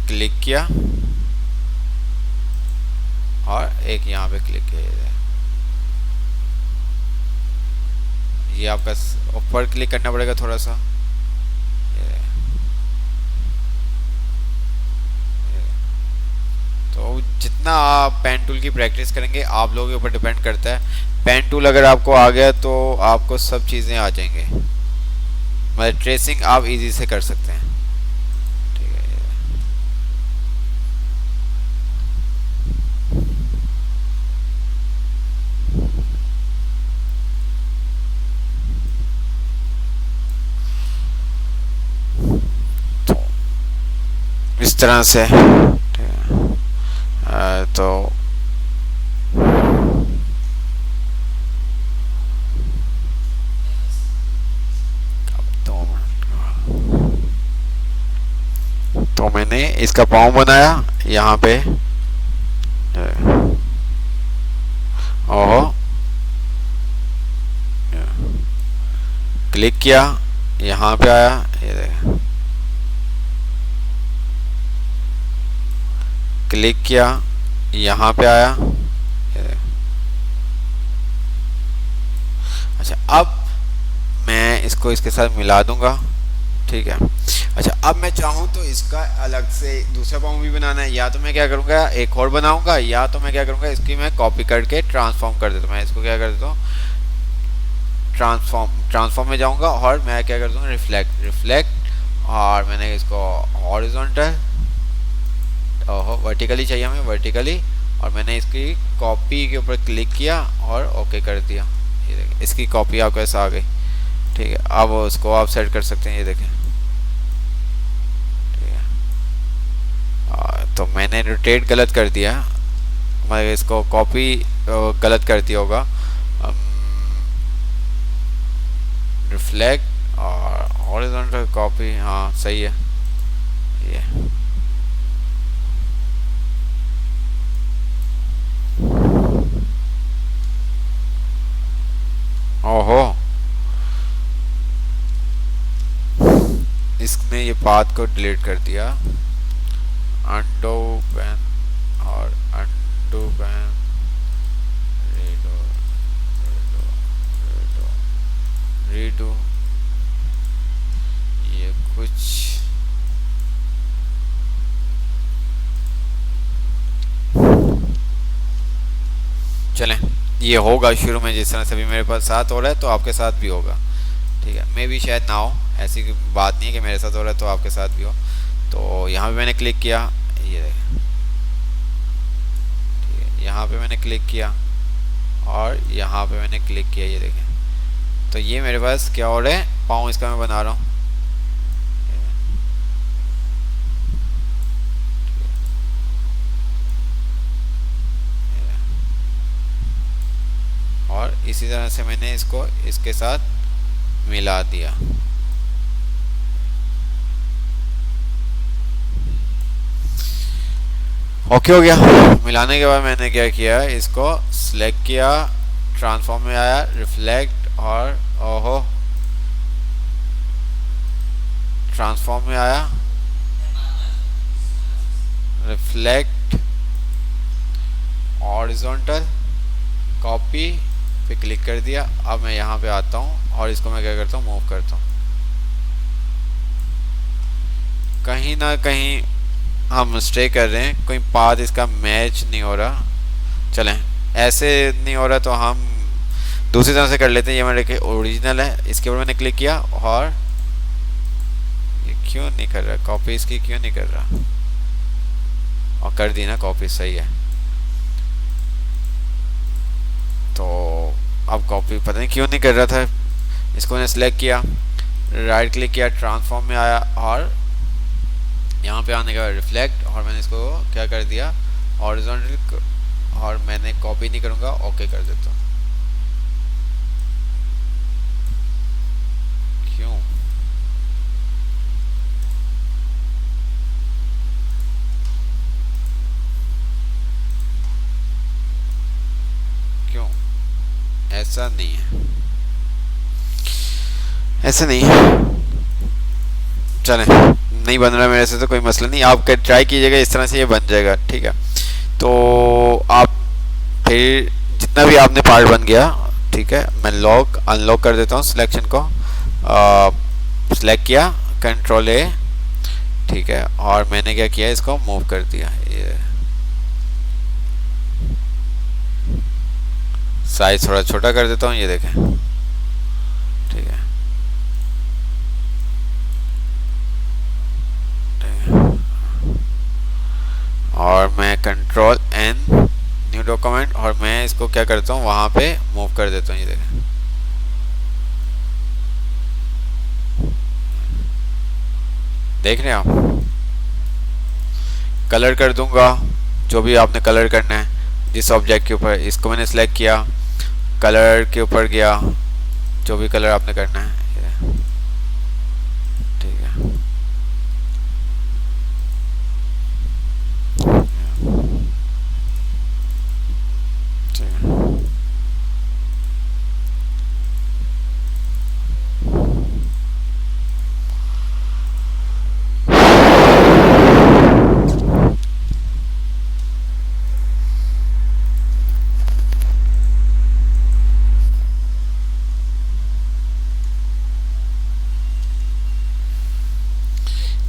क्लिक किया और एक यहाँ पे क्लिक किया। ये आपका ऊपर क्लिक करना पड़ेगा थोड़ा सा। तो जितना आप पेन टूल की प्रैक्टिस करेंगे आप लोगों के ऊपर डिपेंड करता है। पेन टूल अगर आपको आ गया तो आपको सब चीज़ें आ जाएंगे, मतलब ट्रेसिंग आप इजी से कर सकते हैं। ठीक है, तो इस तरह से। तो तो मैंने इसका पाँव बनाया यहाँ पे, ओहो, क्लिक किया, यहाँ पे आया, ये देखो, क्लिक किया, यहाँ पे आया, ये देखो। अच्छा, अब मैं इसको इसके साथ मिला दूंगा। ठीक है, अच्छा, अब मैं चाहूँ तो इसका अलग से दूसरा पाँव भी बनाना है, या तो मैं क्या करूँगा एक और बनाऊंगा, या तो मैं क्या करूँगा इसकी मैं कॉपी करके ट्रांसफॉर्म कर देता हूँ। मैं इसको क्या कर देता हूँ, ट्रांसफॉर्म में जाऊँगा और मैं क्या कर दूँगा रिफ्लेक्ट, और मैंने इसको हॉरिजॉन्टल, ओहो, वर्टिकली चाहिए हमें, वर्टिकली, और मैंने इसकी कॉपी के ऊपर क्लिक किया और ओके कर दिया। ये देखिए, इसकी कॉपी आपको ऐसा आ गई। ठीक है, अब उसको आप सेट कर सकते हैं, ये देखें। ठीक है, तो मैंने रोटेट गलत कर दिया, मैं इसको कॉपी गलत कर दिया होगा। रिफ्लेक्ट और हॉरिजॉन्टल कॉपी, हाँ सही है ये। ओहो, इसने ये पाथ को डिलीट कर दिया। अंडो पेन और undo pen, redo redo redo redo, ये कुछ चलें, ये होगा शुरू में जिस तरह से भी मेरे पास साथ हो रहा है तो आपके साथ भी होगा। ठीक है, मैं भी शायद ना हो, ऐसी बात नहीं है कि मेरे साथ हो रहा है तो आपके साथ भी हो। तो यहाँ पे मैंने क्लिक किया, ये देखें। ठीक है, यहाँ पे मैंने क्लिक किया और यहाँ पे मैंने क्लिक किया, ये देखें। तो ये मेरे पास क्या हो रहा है, पाँव इसका मैं बना रहा हूँ। और इसी तरह से मैंने इसको इसके साथ मिला दिया। ओके हो गया। मिलाने के बाद मैंने क्या किया, इसको सिलेक्ट किया, ट्रांसफॉर्म में आया, रिफ्लेक्ट, और ओहो, ट्रांसफॉर्म में आया, रिफ्लेक्ट, हॉरिजॉन्टल, कॉपी पे क्लिक कर दिया। अब मैं यहाँ पे आता हूँ और इसको मैं क्या करता हूँ, मूव करता हूँ। कहीं ना कहीं हम मिस्टेक कर रहे हैं, कोई पाथ इसका मैच नहीं हो रहा। चलें, ऐसे नहीं हो रहा तो हम दूसरी तरह से कर लेते हैं। ये मेरे ओरिजिनल है, इसके ऊपर मैंने क्लिक किया और ये क्यों नहीं कर रहा, कॉपी इसकी क्यों नहीं कर रहा, और कर दी ना कॉपी, सही है। तो अब कॉपी पता नहीं क्यों नहीं कर रहा था। इसको मैंने सेलेक्ट किया, राइट क्लिक किया, ट्रांसफॉर्म में आया और यहाँ पे आने के बाद रिफ्लेक्ट, और मैंने इसको क्या कर दिया, हॉरिजॉन्टल, और मैंने कॉपी नहीं करूँगा, ओके कर देता हूँ। क्यों? क्यों ऐसा नहीं है? ऐसा नहीं है, चले नहीं बन रहा मेरे से तो कोई मसला नहीं, आप ट्राई कीजिएगा, इस तरह से ये बन जाएगा। ठीक है, तो आप फिर जितना भी आपने पार्ट बन गया, ठीक है, मैं लॉक अनलॉक कर देता हूँ सिलेक्शन को, सिलेक्ट किया कंट्रोल ए, ठीक है, और मैंने क्या किया, इसको मूव कर दिया, ये साइज थोड़ा छोटा कर देता हूँ, ये देखें, ठीक है, और मैं कंट्रोल एन न्यू डॉक्यूमेंट, और मैं इसको क्या करता हूँ, वहाँ पे मूव कर देता हूँ, ये देखें, देख रहे हैं आप। कलर कर दूंगा, जो भी आपने कलर करना है जिस ऑब्जेक्ट के ऊपर, इसको मैंने सेलेक्ट किया, कलर के ऊपर गया, जो भी कलर आपने करना है, ठीक है, ठीक है।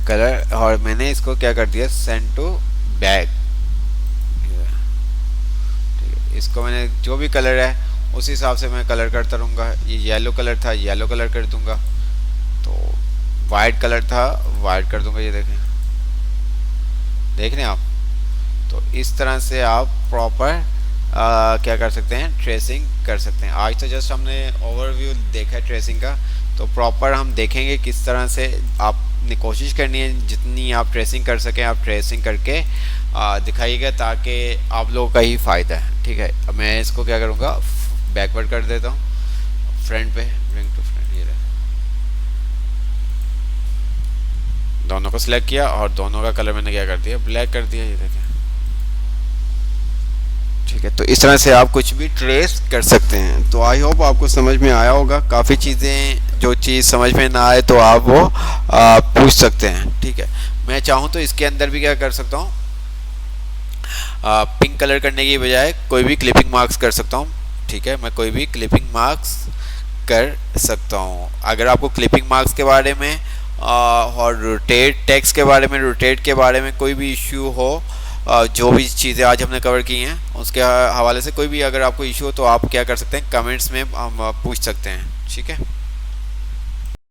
कलर, और मैंने इसको क्या कर दिया, सेंड टू बैक, इसको मैंने जो भी कलर है उस हिसाब से मैं कलर करता रहूँगा। ये येलो कलर था, येलो कलर कर दूंगा, तो वाइट कलर था, वाइट कर दूंगा, ये देखें, देख रहे हैं आप। तो इस तरह से आप प्रॉपर क्या कर सकते हैं, ट्रेसिंग कर सकते हैं। आज तो जस्ट हमने ओवरव्यू देखा है ट्रेसिंग का, तो प्रॉपर हम देखेंगे किस तरह से आपने कोशिश करनी है, जितनी आप ट्रेसिंग कर सकें आप ट्रेसिंग करके दिखाइएगा, ताकि आप लोगों का ही फ़ायदा है। ठीक है, अब मैं इसको क्या करूँगा, बैकवर्ड कर देता हूँ, फ्रंट पे ब्रिंग टू फ्रंट, ये रहा, दोनों को सिलेक्ट किया और दोनों का कलर मैंने क्या कर दिया, ब्लैक कर दिया, ये देखें। ठीक है, तो इस तरह से आप कुछ भी ट्रेस कर सकते हैं। तो आई होप आपको समझ में आया होगा। काफ़ी चीज़ें, जो चीज़ समझ में ना आए तो आप वो पूछ सकते हैं। ठीक है, मैं चाहूँ तो इसके अंदर भी क्या कर सकता हूँ, पिंक कलर करने की बजाय कोई भी क्लिपिंग मार्क्स कर सकता हूँ। ठीक है, मैं कोई भी क्लिपिंग मार्क्स कर सकता हूँ। अगर आपको क्लिपिंग मार्क्स के बारे में और रोटेट टेक्स्ट के बारे में, रोटेट के बारे में कोई भी इश्यू हो, जो भी चीज़ें आज हमने कवर की हैं उसके हवाले से कोई भी अगर आपको इशू हो तो आप क्या कर सकते हैं, कमेंट्स में हम पूछ सकते हैं। ठीक है।